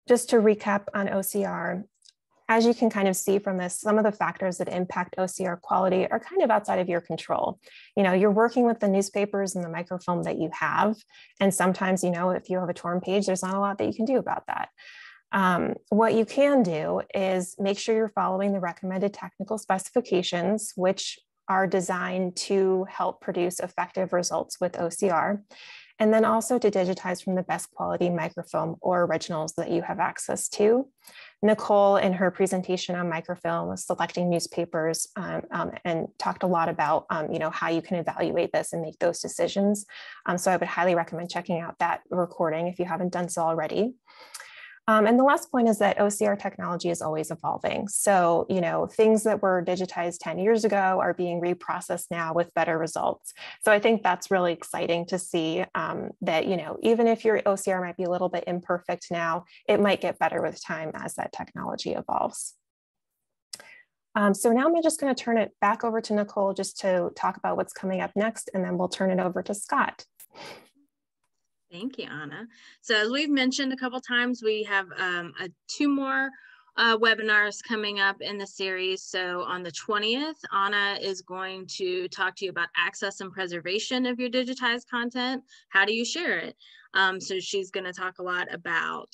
just to recap on OCR, as you can kind of see from this, some of the factors that impact OCR quality are kind of outside of your control. You're working with the newspapers and the microfilm that you have. And sometimes, if you have a torn page, there's not a lot that you can do about that. What you can do is make sure you're following the recommended technical specifications, which are designed to help produce effective results with OCR, and then also to digitize from the best quality microfilm or originals that you have access to. Nicole, in her presentation on microfilm, was selecting newspapers and talked a lot about how you can evaluate this and make those decisions. So I would highly recommend checking out that recording if you haven't done so already. And the last point is that OCR technology is always evolving. So, things that were digitized 10 years ago are being reprocessed now with better results. So I think that's really exciting to see that, even if your OCR might be a little bit imperfect now, it might get better with time as that technology evolves. So now I'm just going to turn it back over to Nicole just to talk about what's coming up next, and then we'll turn it over to Scott. Thank you, Anna. So as we've mentioned a couple times, we have two more webinars coming up in the series. So on the 20th, Anna is going to talk to you about access and preservation of your digitized content. How do you share it? So she's going to talk a lot about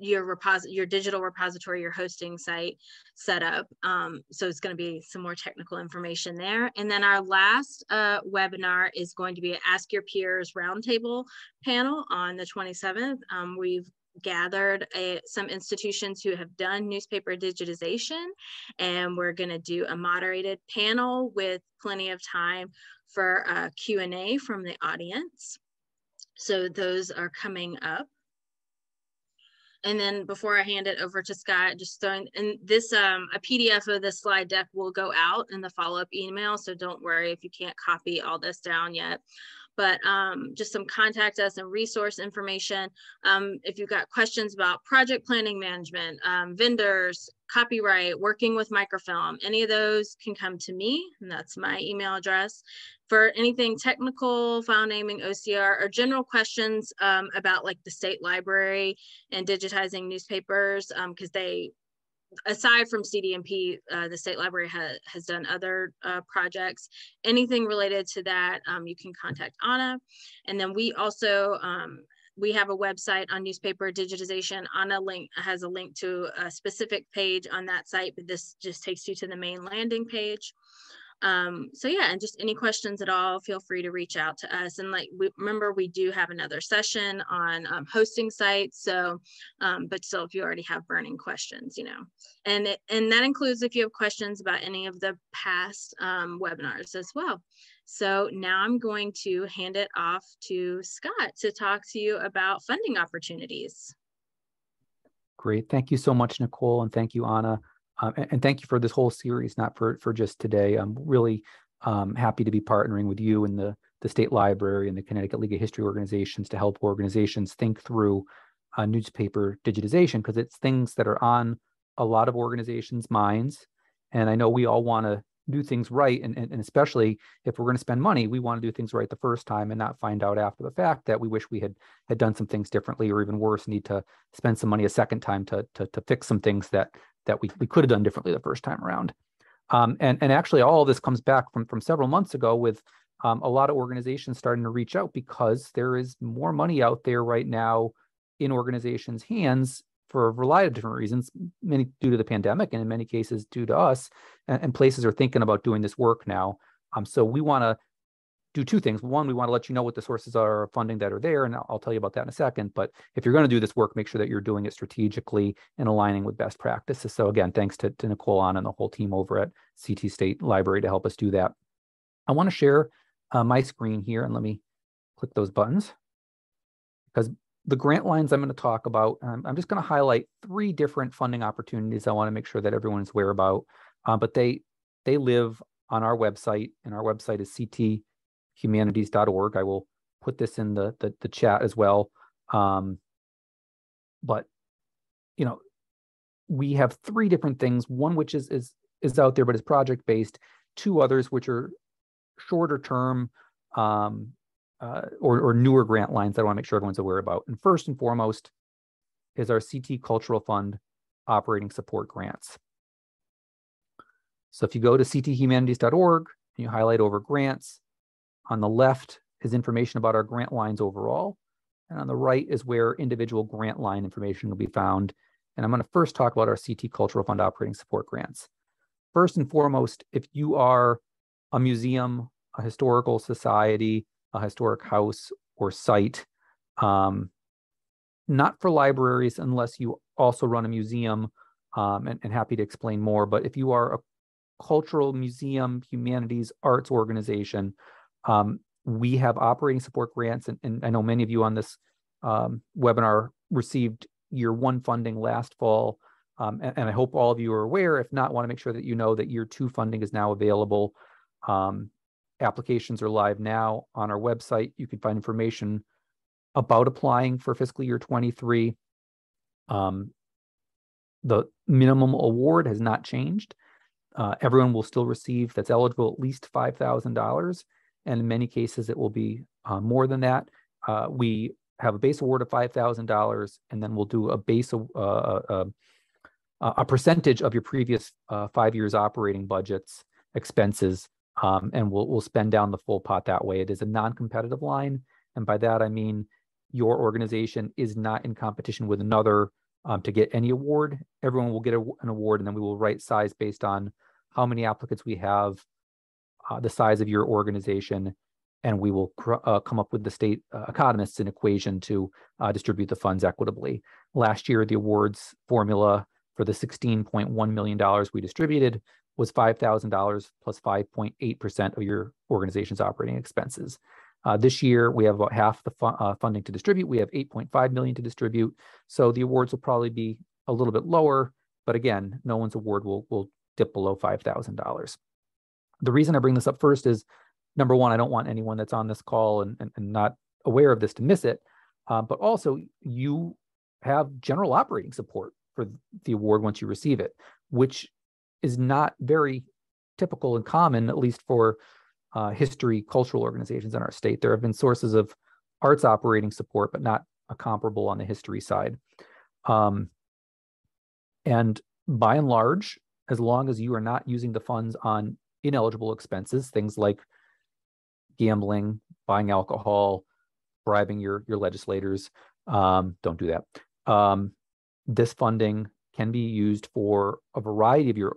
your digital repository, your hosting site setup. So it's going to be some more technical information there. And then our last webinar is going to be an Ask Your Peers roundtable panel on the 27th. We've gathered some institutions who have done newspaper digitization, and we're going to do a moderated panel with plenty of time for a Q&A from the audience. So those are coming up. And then before I hand it over to Scott, just throwing in this, a PDF of the slide deck will go out in the follow-up email. So don't worry if you can't copy all this down yet. But just some contact us and resource information. If you've got questions about project planning management, vendors, copyright, working with microfilm, any of those can come to me, and that's my email address. For anything technical, file naming, OCR, or general questions about like the state library and digitizing newspapers, because aside from CDMP, the state library has done other projects. Anything related to that, you can contact Anna. And then we also, we have a website on newspaper digitization. Anna has a link to a specific page on that site, but this just takes you to the main landing page. So yeah, and just any questions at all, feel free to reach out to us. And like, remember, we do have another session on hosting sites. So, but still, if you already have burning questions, and that includes if you have questions about any of the past webinars as well. So now I'm going to hand it off to Scott to talk to you about funding opportunities. Great. Thank you so much, Nicole, and thank you, Anna. And thank you for this whole series, not for just today. I'm really happy to be partnering with you and the State Library and the Connecticut League of History organizations to help organizations think through newspaper digitization, because it's things that are on a lot of organizations' minds. And I know we all want to do things right. And especially if we're going to spend money, we want to do things right the first time and not find out after the fact that we wish we had done some things differently, or even worse, need to spend some money a second time to fix some things that we could have done differently the first time around. And actually all of this comes back from several months ago with a lot of organizations starting to reach out, because there is more money out there right now in organizations' hands for a variety of different reasons, many due to the pandemic and in many cases due to us, and places are thinking about doing this work now. So we want to do two things. One, we want to let you know what the sources are of funding that are there, and I'll tell you about that in a second. But if you're going to do this work, make sure that you're doing it strategically and aligning with best practices. So again, thanks to Nicole and the whole team over at CT State Library to help us do that. I want to share my screen here, and let me click those buttons, because the grant lines I'm going to talk about, I'm just going to highlight 3 different funding opportunities I want to make sure that everyone's aware about. But they live on our website, and our website is cthumanities.org. I will put this in the chat as well. But we have 3 different things. One which is out there but is project based. 2 others which are shorter term or newer grant lines that I want to make sure everyone's aware about. And first and foremost is our CT Cultural Fund operating support grants. So if you go to cthumanities.org and you highlight over grants, on the left is information about our grant lines overall, and on the right is where individual grant line information will be found. And I'm going to first talk about our CT Cultural Fund operating support grants. First and foremost, if you are a museum, a historical society, a historic house or site, not for libraries unless you also run a museum, and happy to explain more. But if you are a cultural, museum, humanities, arts organization, we have operating support grants. And I know many of you on this webinar received year 1 funding last fall. And I hope all of you are aware. If not, want to make sure that you know that year 2 funding is now available. Applications are live now on our website. You can find information about applying for fiscal year 23. The minimum award has not changed. Everyone will still receive, that's eligible, at least $5,000. And in many cases, it will be more than that. We have a base award of $5,000, and then we'll do a base a percentage of your previous 5 years operating budgets expenses, and we'll spend down the full pot that way. It is a non-competitive line, and by that I mean your organization is not in competition with another to get any award. Everyone will get an award, and then we will right size based on how many applicants we have, the size of your organization, and we will come up with the state economists an equation to distribute the funds equitably. Last year, the awards formula for the $16.1 million we distributed was $5,000 plus 5.8% of your organization's operating expenses. This year, we have about half the funding to distribute. We have $8.5 million to distribute. So the awards will probably be a little bit lower, but again, no one's award will dip below $5,000. The reason I bring this up first is, number one, I don't want anyone that's on this call and not aware of this to miss it. But also, you have general operating support for the award once you receive it, which is not very typical and common, at least for history, cultural organizations in our state. There have been sources of arts operating support, but not a comparable on the history side. And by and large, as long as you are not using the funds on ineligible expenses, things like gambling, buying alcohol, bribing your legislators, don't do that. This funding can be used for a variety of your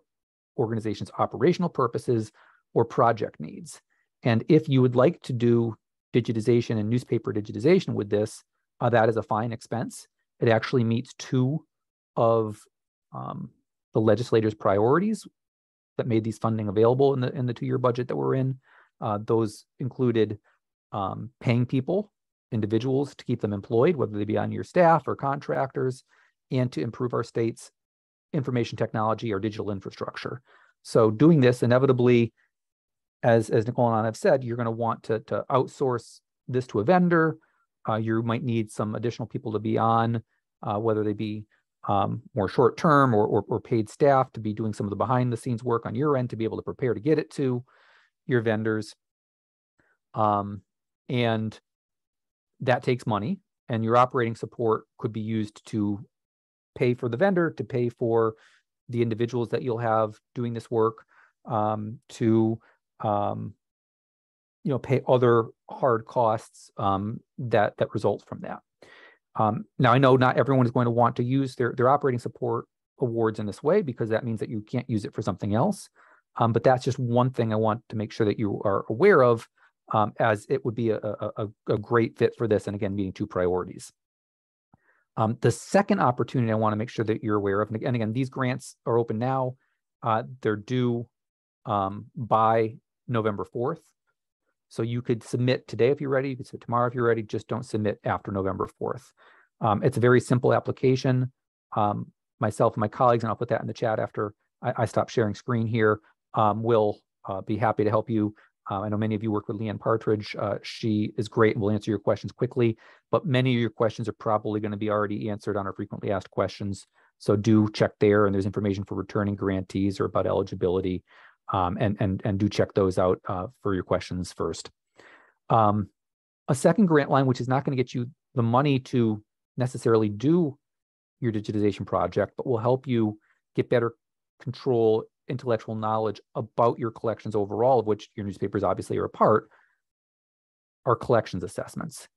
organization's operational purposes or project needs. And if you would like to do digitization and newspaper digitization with this, that is a fine expense. It actually meets two of the legislators' priorities that made these funding available in the 2-year budget that we're in. Those included paying people, individuals, to keep them employed, whether they be on your staff or contractors, and to improve our state's information technology or digital infrastructure. So doing this, inevitably, as Nicole and I have said, you're going to want to outsource this to a vendor. You might need some additional people to be on, whether they be more short-term or paid staff to be doing some of the behind-the-scenes work on your end to be able to prepare to get it to your vendors. And that takes money, and your operating support could be used to pay for the vendor, to pay for the individuals that you'll have doing this work, to pay other hard costs that result from that. Now, I know not everyone is going to want to use their operating support awards in this way, because that means that you can't use it for something else. But that's just one thing I want to make sure that you are aware of, as it would be a great fit for this, and again, meeting two priorities. The second opportunity I want to make sure that you're aware of, and again, these grants are open now. They're due by November 4th. So you could submit today if you're ready, you could submit tomorrow if you're ready, just don't submit after November 4th. It's a very simple application. Myself and my colleagues, and I'll put that in the chat after I stop sharing screen here, will be happy to help you. I know many of you work with Leanne Partridge. She is great and will answer your questions quickly, but many of your questions are probably going to be already answered on our frequently asked questions. So do check there, and there's information for returning grantees or about eligibility, and do check those out for your questions first. A second grant line, which is not going to get you the money to necessarily do your digitization project, but will help you get better control, intellectual knowledge about your collections overall, of which your newspapers obviously are a part, are collections assessments.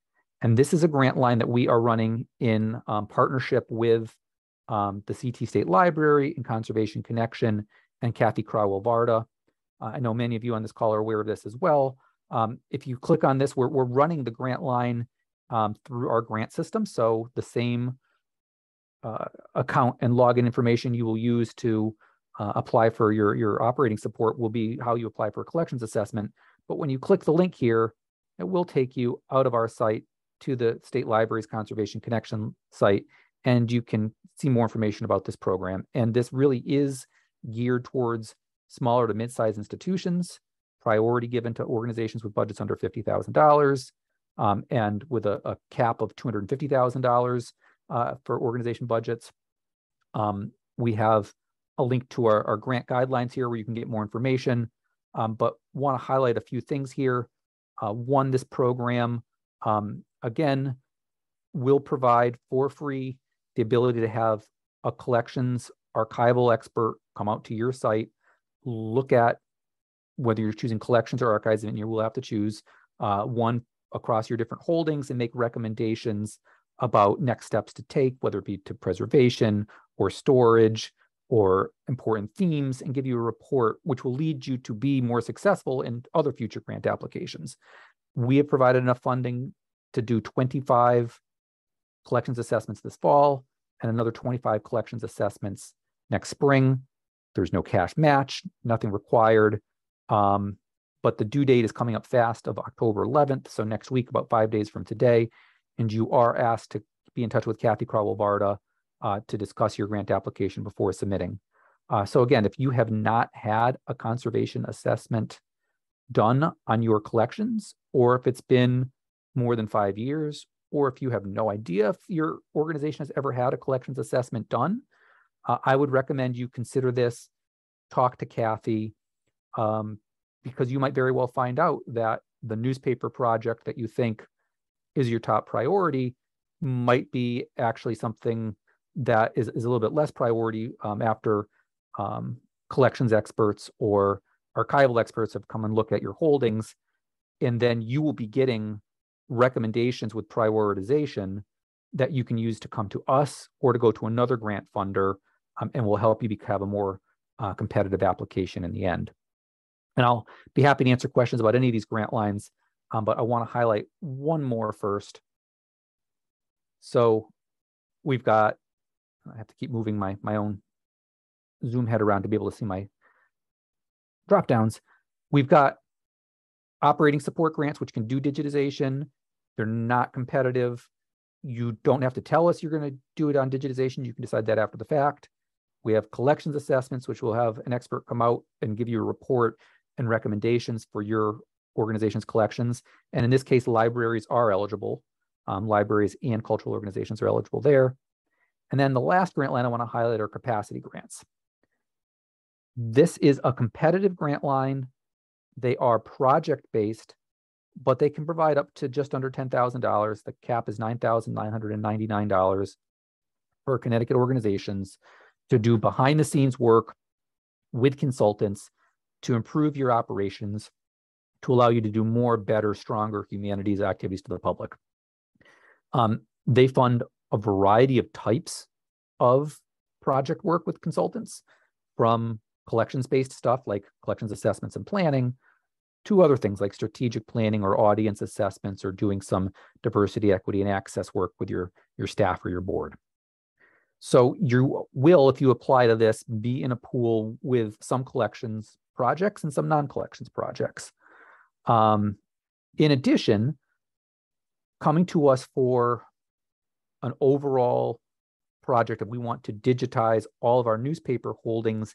And this is a grant line that we are running in partnership with the CT State Library and Conservation Connection and Kathy Crowell-Varda. I know many of you on this call are aware of this as well. If you click on this, we're running the grant line through our grant system. So the same account and login information you will use to apply for your operating support will be how you apply for a collections assessment. But when you click the link here, it will take you out of our site to the State Library's Conservation Connection site, and you can see more information about this program. And this really is geared towards smaller to mid-sized institutions, priority given to organizations with budgets under $50,000, and with a cap of $250,000 for organization budgets. We have a link to our grant guidelines here where you can get more information, but want to highlight a few things here. One, this program, again, will provide for free the ability to have a collections archival expert come out to your site, look at whether you're choosing collections or archives, and you will have to choose one across your different holdings, and make recommendations about next steps to take, whether it be to preservation or storage or important themes, and give you a report which will lead you to be more successful in other future grant applications. We have provided enough funding to do 25 collections assessments this fall and another 25 collections assessments next spring. There's no cash match, nothing required, but the due date is coming up fast of October 11th, so next week, about 5 days from today, and you are asked to be in touch with Kathy Crowell-Varda to discuss your grant application before submitting. So again, if you have not had a conservation assessment done on your collections, or if it's been more than 5 years, or if you have no idea if your organization has ever had a collections assessment done, I would recommend you consider this, talk to Kathy, because you might very well find out that the newspaper project that you think is your top priority might be actually something that is a little bit less priority after collections experts or archival experts have come and looked at your holdings, and then you will be getting recommendations with prioritization that you can use to come to us or to go to another grant funder, and will help you have a more competitive application in the end. And I'll be happy to answer questions about any of these grant lines, but I want to highlight one more first. So we've got, I have to keep moving my own Zoom head around to be able to see my drop downs. We've got operating support grants, which can do digitization. They're not competitive. You don't have to tell us you're going to do it on digitization. You can decide that after the fact. We have collections assessments, which will have an expert come out and give you a report and recommendations for your organization's collections. And in this case, libraries are eligible. Libraries and cultural organizations are eligible there. And then the last grant line I want to highlight are capacity grants. This is a competitive grant line. They are project-based, but they can provide up to just under $10,000. The cap is $9,999 for Connecticut organizations to do behind-the-scenes work with consultants to improve your operations, to allow you to do more, better, stronger humanities activities to the public. They fund a variety of types of project work with consultants, from collections-based stuff like collections assessments and planning, to other things like strategic planning or audience assessments, or doing some diversity, equity, and access work with your staff or your board. So you will, if you apply to this, be in a pool with some collections projects and some non-collections projects. In addition, coming to us for an overall project that we want to digitize all of our newspaper holdings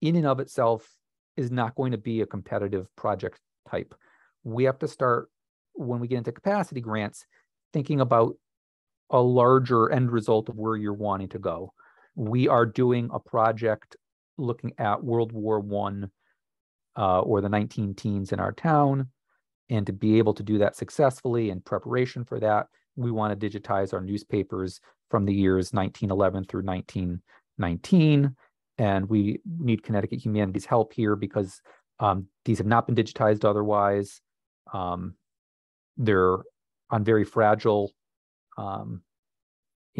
in and of itself is not going to be a competitive project type. We have to start, when we get into capacity grants, thinking about a larger end result of where you're wanting to go. We are doing a project looking at World War I or the 19 teens in our town. And to be able to do that successfully in preparation for that, we want to digitize our newspapers from the years 1911 through 1919. And we need Connecticut Humanities help here because these have not been digitized otherwise. They're on very fragile,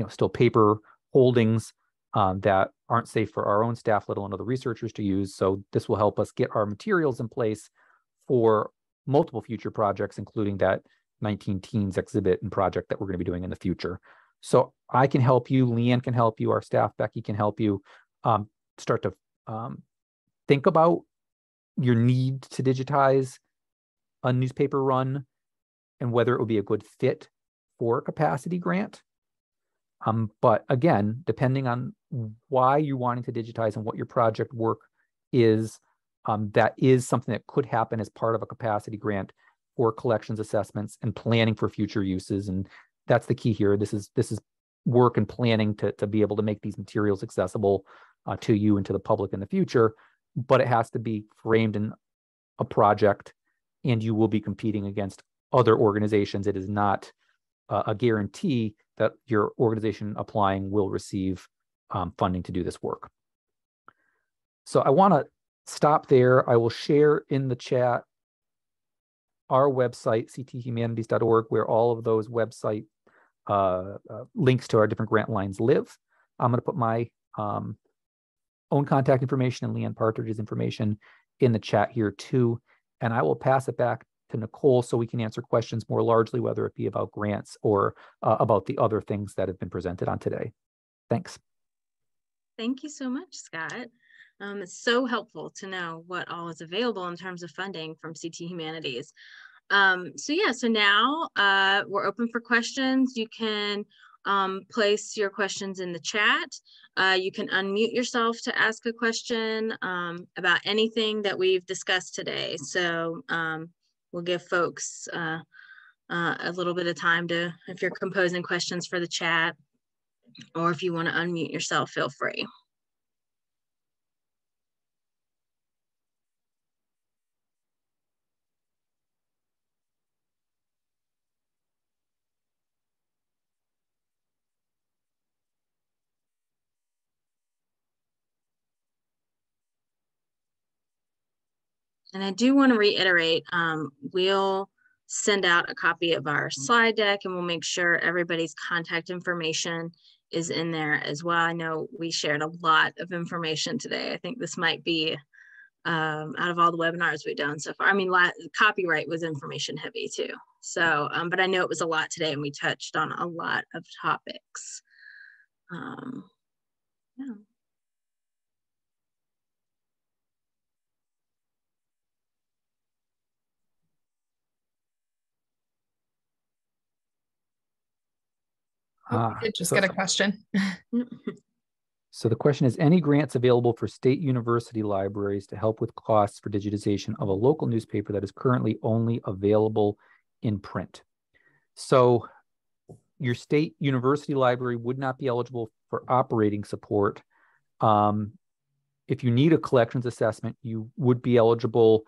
still paper holdings that aren't safe for our own staff, let alone other researchers to use. So this will help us get our materials in place for multiple future projects, including that 19 Teens exhibit and project that we're going to be doing in the future. So I can help you, Leanne can help you, our staff, Becky, can help you start to think about your need to digitize a newspaper run and whether it would be a good fit for a capacity grant. But again, depending on why you're wanting to digitize and what your project work is, that is something that could happen as part of a capacity grant for collections assessments and planning for future uses. And that's the key here. This is work and planning to be able to make these materials accessible to you and to the public in the future, but it has to be framed in a project and you will be competing against other organizations. It is not a guarantee that your organization applying will receive funding to do this work. So I want to stop there. I will share in the chat our website, cthumanities.org, where all of those website links to our different grant lines live. I'm going to put my own contact information and Leanne Partridge's information in the chat here too. And I will pass it back to Nicole so we can answer questions more largely, whether it be about grants or about the other things that have been presented on today. Thanks. Thank you so much, Scott. It's so helpful to know what all is available in terms of funding from CT Humanities. So now we're open for questions. You can place your questions in the chat. You can unmute yourself to ask a question about anything that we've discussed today. So we'll give folks a little bit of time to, if you're composing questions for the chat, or if you want to unmute yourself, feel free. And I do want to reiterate, we'll send out a copy of our slide deck and we'll make sure everybody's contact information is in there as well. I know we shared a lot of information today. I think this might be out of all the webinars we've done so far. I mean, copyright was information heavy too. So, but I know it was a lot today and we touched on a lot of topics. Yeah. I did just get a question. So the question is, any grants available for state university libraries to help with costs for digitization of a local newspaper that is currently only available in print? So your state university library would not be eligible for operating support. If you need a collections assessment, you would be eligible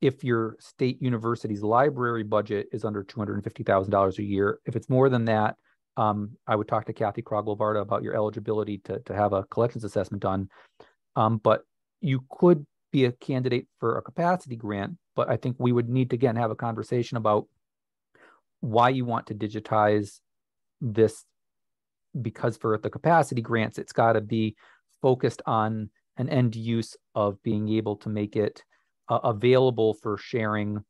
if your state university's library budget is under $250,000 a year. If it's more than that, I would talk to Kathy Krogel-Varda about your eligibility to have a collections assessment done. But you could be a candidate for a capacity grant, but I think we would need to, again, have a conversation about why you want to digitize this, because for the capacity grants, it's got to be focused on an end use of being able to make it available for sharing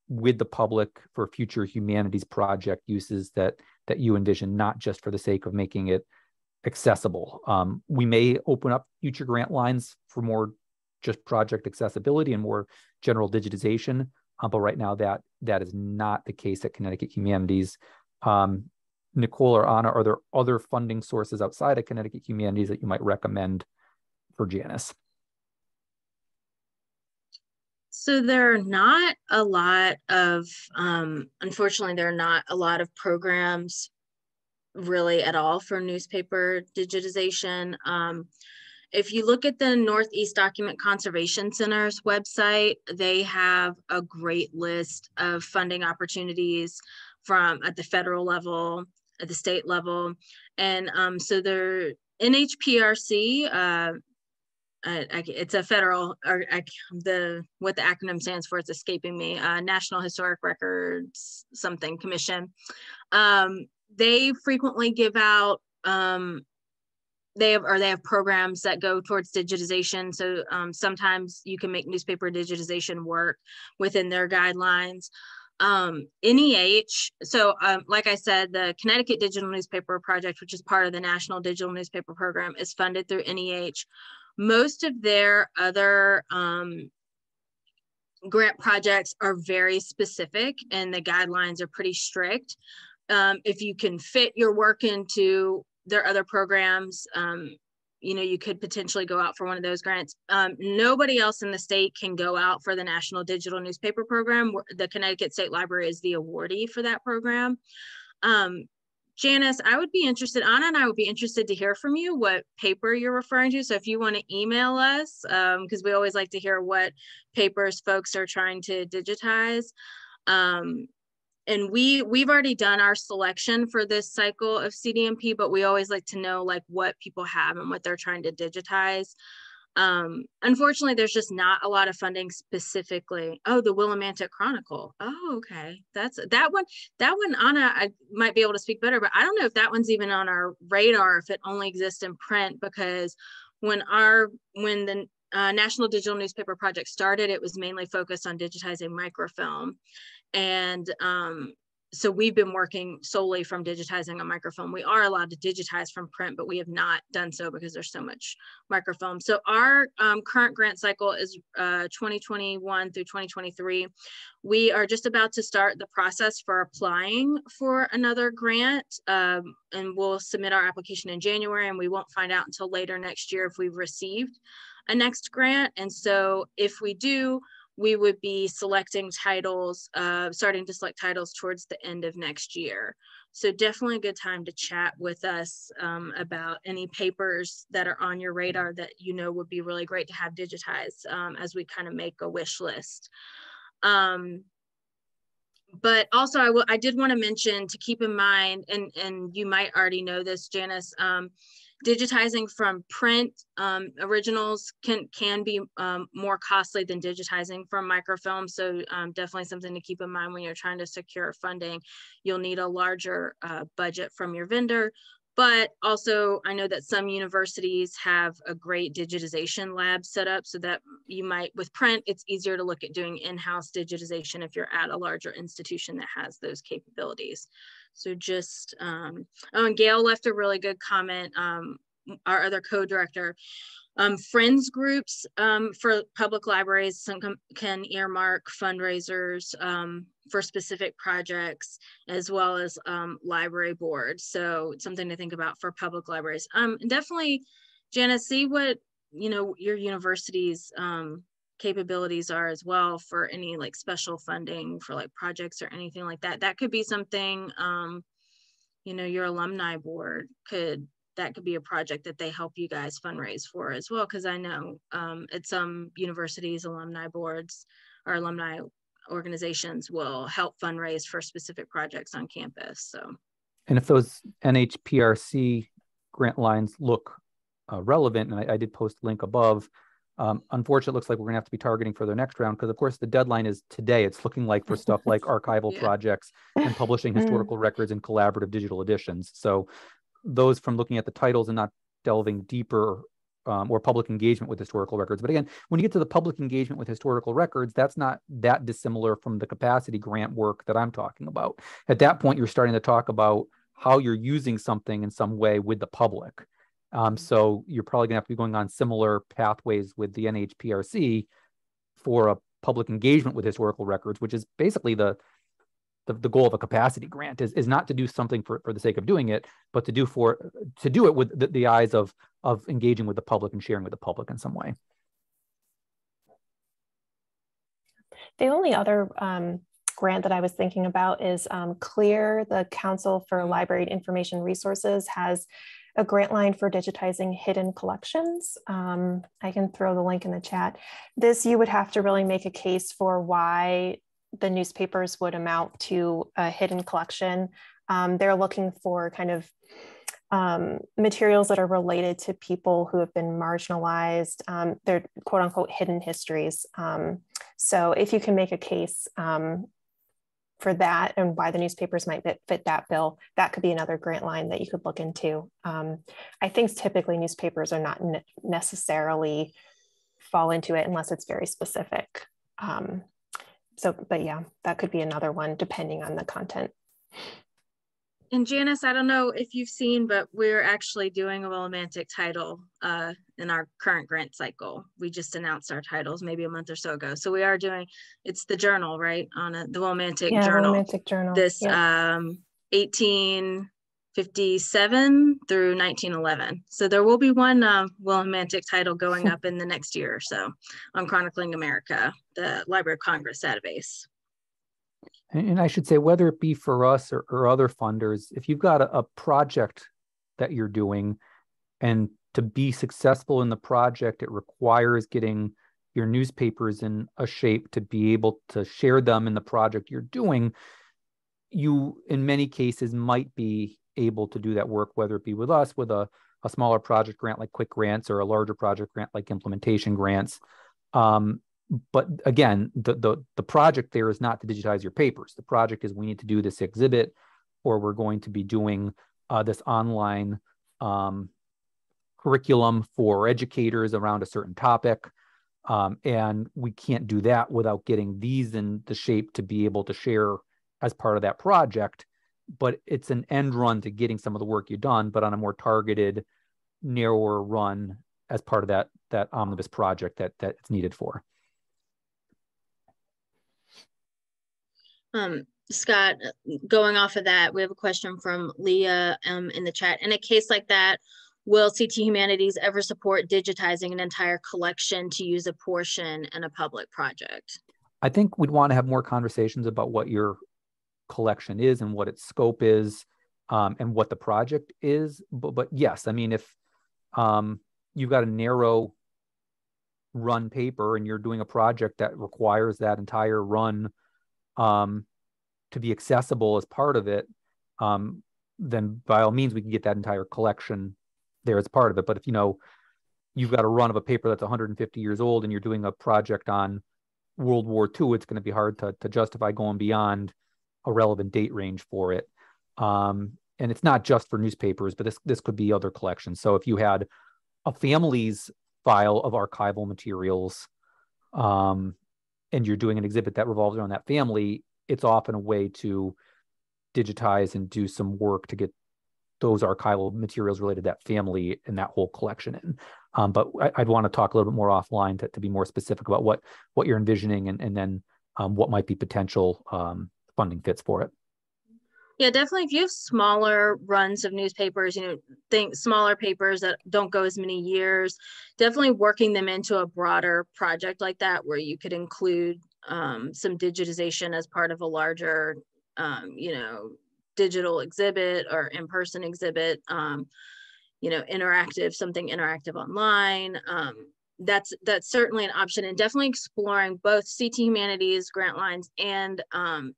with the public for future humanities project uses that you envision, not just for the sake of making it accessible. We may open up future grant lines for more just project accessibility and more general digitization, but right now that is not the case at Connecticut Humanities. Nicole or Anna, are there other funding sources outside of Connecticut Humanities that you might recommend for Janice? So there are not a lot of, unfortunately, there are not a lot of programs really at all for newspaper digitization. If you look at the Northeast Document Conservation Center's website, they have a great list of funding opportunities from at the federal level, at the state level. And so their NHPRC, it's a federal, or what the acronym stands for, it's escaping me, National Historic Records something commission. They frequently give out, they have programs that go towards digitization. So sometimes you can make newspaper digitization work within their guidelines. NEH, so like I said, the Connecticut Digital Newspaper Project, which is part of the National Digital Newspaper Program, is funded through NEH. Most of their other grant projects are very specific and the guidelines are pretty strict. If you can fit your work into their other programs, you know, you could potentially go out for one of those grants. Nobody else in the state can go out for the National Digital Newspaper Program. The Connecticut State Library is the awardee for that program. Janice, I would be interested, Anna and I would be interested to hear from you what paper you're referring to. So if you want to email us, because we always like to hear what papers folks are trying to digitize. And we've already done our selection for this cycle of CDMP, but we always like to know like what people have and what they're trying to digitize. Unfortunately, there's just not a lot of funding specifically. Oh, the Willimantic Chronicle. Oh, okay. That one, Anna, I might be able to speak better, but I don't know if that one's even on our radar, if it only exists in print, because when the National Digital Newspaper Project started, it was mainly focused on digitizing microfilm. And so we've been working solely from digitizing a microfilm. We are allowed to digitize from print, but we have not done so because there's so much microfilm. So our current grant cycle is 2021 through 2023. We are just about to start the process for applying for another grant, and we'll submit our application in January, and we won't find out until later next year if we've received a next grant. And so if we do, we would be selecting titles, starting to select titles towards the end of next year. So definitely a good time to chat with us about any papers that are on your radar that you know would be really great to have digitized as we kind of make a wish list. But also I did want to mention to keep in mind, and you might already know this, Janice, digitizing from print originals can be more costly than digitizing from microfilm. So definitely something to keep in mind when you're trying to secure funding. You'll need a larger budget from your vendor. But also, I know that some universities have a great digitization lab set up so that you might, with print, it's easier to look at doing in-house digitization if you're at a larger institution that has those capabilities. So just, oh, and Gail left a really good comment, our other co-director. Friends groups for public libraries, some can earmark fundraisers for specific projects, as well as library boards. So it's something to think about for public libraries. Definitely, Janice, see what your university's capabilities are as well for any like special funding for like projects or anything like that. That could be something your alumni board that could be a project that they help you guys fundraise for as well. Because I know at some universities, alumni boards or alumni organizations will help fundraise for specific projects on campus. So, and if those NHPRC grant lines look relevant, and I did post a link above, unfortunately, it looks like we're going to have to be targeting for the next round because, of course, the deadline is today. It's looking like for stuff like archival projects and publishing historical records and collaborative digital editions. So those from looking at the titles and not delving deeper or public engagement with historical records. But again, when you get to the public engagement with historical records, that's not that dissimilar from the capacity grant work that I'm talking about. At that point, you're starting to talk about how you're using something in some way with the public. So you're probably going to have to be going on similar pathways with the NHPRC for a public engagement with historical records, which is basically the goal of a capacity grant is not to do something for the sake of doing it, but to do it with the eyes of engaging with the public and sharing with the public in some way. The only other grant that I was thinking about is CLEAR, the Council for Library and Information Resources, has a grant line for digitizing hidden collections. I can throw the link in the chat. This, you would have to really make a case for why the newspapers would amount to a hidden collection. They're looking for kind of materials that are related to people who have been marginalized. They're quote unquote hidden histories. So if you can make a case for that and why the newspapers might fit that bill, that could be another grant line that you could look into. I think typically newspapers are not necessarily fall into it unless it's very specific. But yeah, that could be another one depending on the content. And Janice, I don't know if you've seen, but we're actually doing a Willimantic title in our current grant cycle. We just announced our titles maybe a month or so ago. So we are doing, it's the journal, right? On the Willimantic journal. Willimantic journal. This 1857 through 1911. So there will be one Willimantic title going up in the next year or so on Chronicling America, the Library of Congress database. And I should say, whether it be for us or other funders, if you've got a project that you're doing, and to be successful in the project, it requires getting your newspapers in a shape to be able to share them in the project you're doing, you, in many cases, might be able to do that work, whether it be with us, with a smaller project grant like quick grants, or a larger project grant like implementation grants. But again, the project there is not to digitize your papers. The project is, we need to do this exhibit, or we're going to be doing this online curriculum for educators around a certain topic. And we can't do that without getting these in the shape to be able to share as part of that project. But it's an end run to getting some of the work you've done, but on a more targeted, narrower run as part of that omnibus project that it's needed for. Scott, going off of that, we have a question from Leah in the chat. In a case like that, will CT Humanities ever support digitizing an entire collection to use a portion in a public project? I think we'd want to have more conversations about what your collection is and what its scope is, and what the project is. But yes, I mean, if you've got a narrow run paper and you're doing a project that requires that entire run to be accessible as part of it, then by all means we can get that entire collection there as part of it. But if you've got a run of a paper that's 150 years old and you're doing a project on World War II, it's going to be hard to justify going beyond a relevant date range for it. And and it's not just for newspapers, but this could be other collections. So if you had a family's file of archival materials, and you're doing an exhibit that revolves around that family, it's often a way to digitize and do some work to get those archival materials related to that family and that whole collection in. But I'd want to talk a little bit more offline to be more specific about what you're envisioning and then what might be potential funding fits for it. Yeah, definitely. If you have smaller runs of newspapers, think smaller papers that don't go as many years, definitely working them into a broader project like that, where you could include some digitization as part of a larger, digital exhibit or in-person exhibit, something interactive online. That's certainly an option, and definitely exploring both CT Humanities grant lines and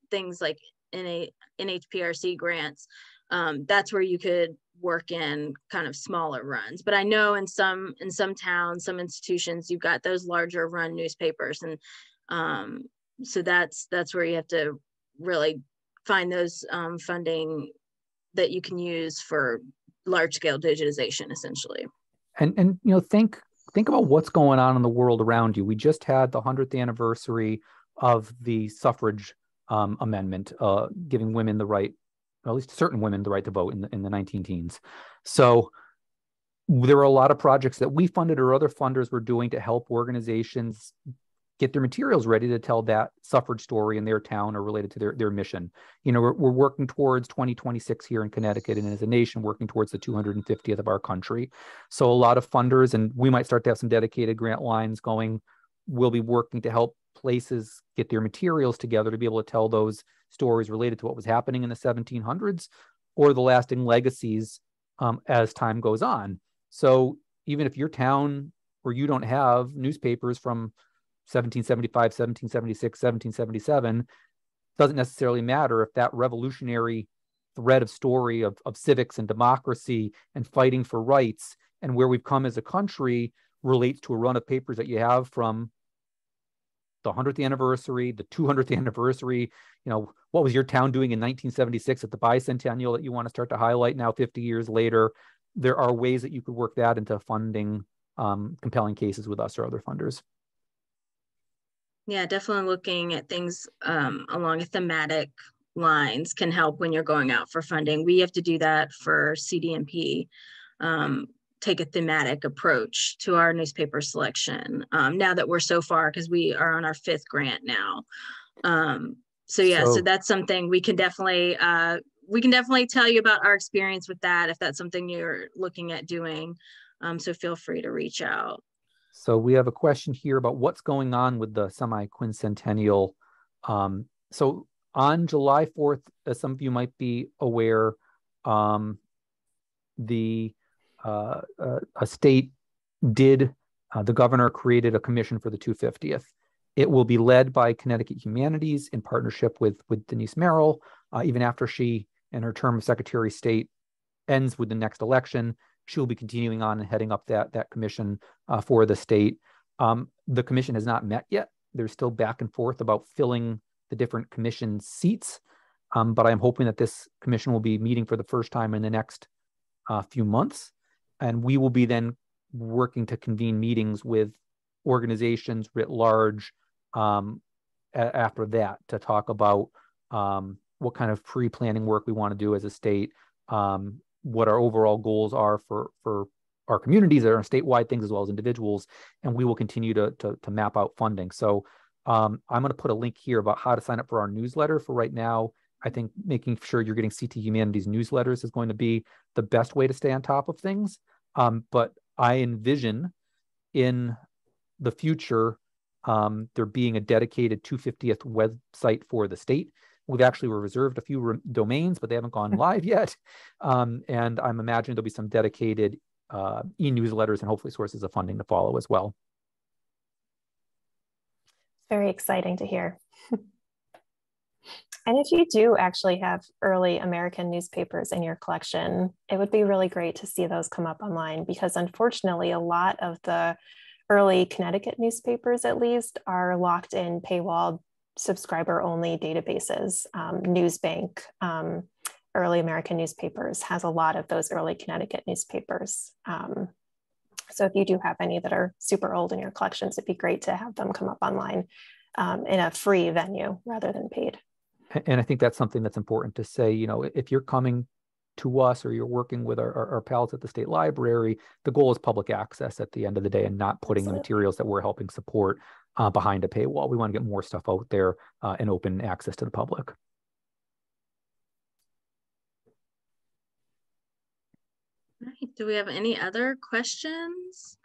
things like NHPRC grants. That's where you could work in kind of smaller runs. But I know in some towns, some institutions, you've got those larger run newspapers, and so that's where you have to really find those funding that you can use for large scale digitization, essentially. And think about what's going on in the world around you. We just had the 100th anniversary of the suffrage amendment, giving women the right, or at least certain women, the right to vote in the 19 teens. So there were a lot of projects that we funded or other funders were doing to help organizations get their materials ready to tell that suffrage story in their town or related to their mission. We're working towards 2026 here in Connecticut, and as a nation working towards the 250th of our country. So a lot of funders, and we might start to have some dedicated grant lines going, we'll be working to help places get their materials together to be able to tell those stories related to what was happening in the 1700s or the lasting legacies as time goes on. So even if your town where you don't have newspapers from 1775, 1776, 1777, doesn't necessarily matter if that revolutionary thread of story of civics and democracy and fighting for rights and where we've come as a country relates to a run of papers that you have from the 100th anniversary, the 200th anniversary. What was your town doing in 1976 at the bicentennial that you want to start to highlight now 50 years later? There are ways that you could work that into funding compelling cases with us or other funders. Yeah, definitely looking at things along a thematic lines can help when you're going out for funding. We have to do that for CDMP, take a thematic approach to our newspaper selection now that we're so far, because we are on our 5th grant now. So that's something we can definitely tell you about our experience with that if that's something you're looking at doing. So feel free to reach out. So we have a question here about what's going on with the semi-quincentennial. So on July 4th, as some of you might be aware, a state the governor created a commission for the 250th. It will be led by Connecticut Humanities in partnership with Denise Merrill, even after she and her term of Secretary of State ends with the next election. She will be continuing on and heading up that commission for the state. The commission has not met yet. There's still back and forth about filling the different commission seats. But I'm hoping that this commission will be meeting for the first time in the next few months. And we will be then working to convene meetings with organizations writ large after that to talk about what kind of pre-planning work we want to do as a state, what our overall goals are for our communities that are statewide things as well as individuals, and we will continue to map out funding. So I'm going to put a link here about how to sign up for our newsletter. For right now, I think making sure you're getting CT Humanities newsletters is going to be the best way to stay on top of things. But I envision in the future there being a dedicated 250th website for the state. We've actually reserved a few domains, but they haven't gone live yet. And I'm imagining there'll be some dedicated e-newsletters and hopefully sources of funding to follow as well. Very exciting to hear. And if you do actually have early American newspapers in your collection, it would be really great to see those come up online, because unfortunately, a lot of the early Connecticut newspapers, at least, are locked in paywalled subscriber-only databases, Newsbank, Early American Newspapers has a lot of those early Connecticut newspapers. So if you do have any that are super old in your collections, it'd be great to have them come up online in a free venue rather than paid. And I think that's something that's important to say. You know, if you're coming to us or you're working with our pals at the State Library, the goal is public access at the end of the day and not putting Absolutely. the materials that we're helping support behind a paywall. We want to get more stuff out there and open access to the public. All right. Do we have any other questions?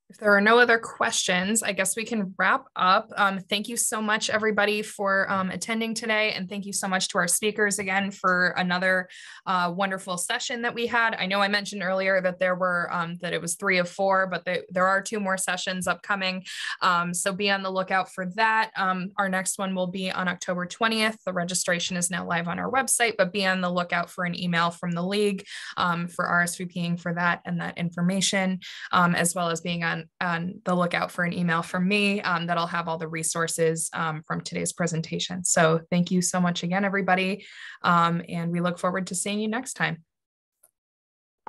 If there are no other questions, I guess we can wrap up. Thank you so much, everybody, for attending today. And thank you so much to our speakers again for another wonderful session that we had. I know I mentioned earlier that there were, that it was 3 of 4, but there are 2 more sessions upcoming. So be on the lookout for that. Our next one will be on October 20th. The registration is now live on our website, but be on the lookout for an email from the league for RSVPing for that and that information, as well as being on the lookout for an email from me that'll have all the resources from today's presentation. So thank you so much again, everybody. And we look forward to seeing you next time.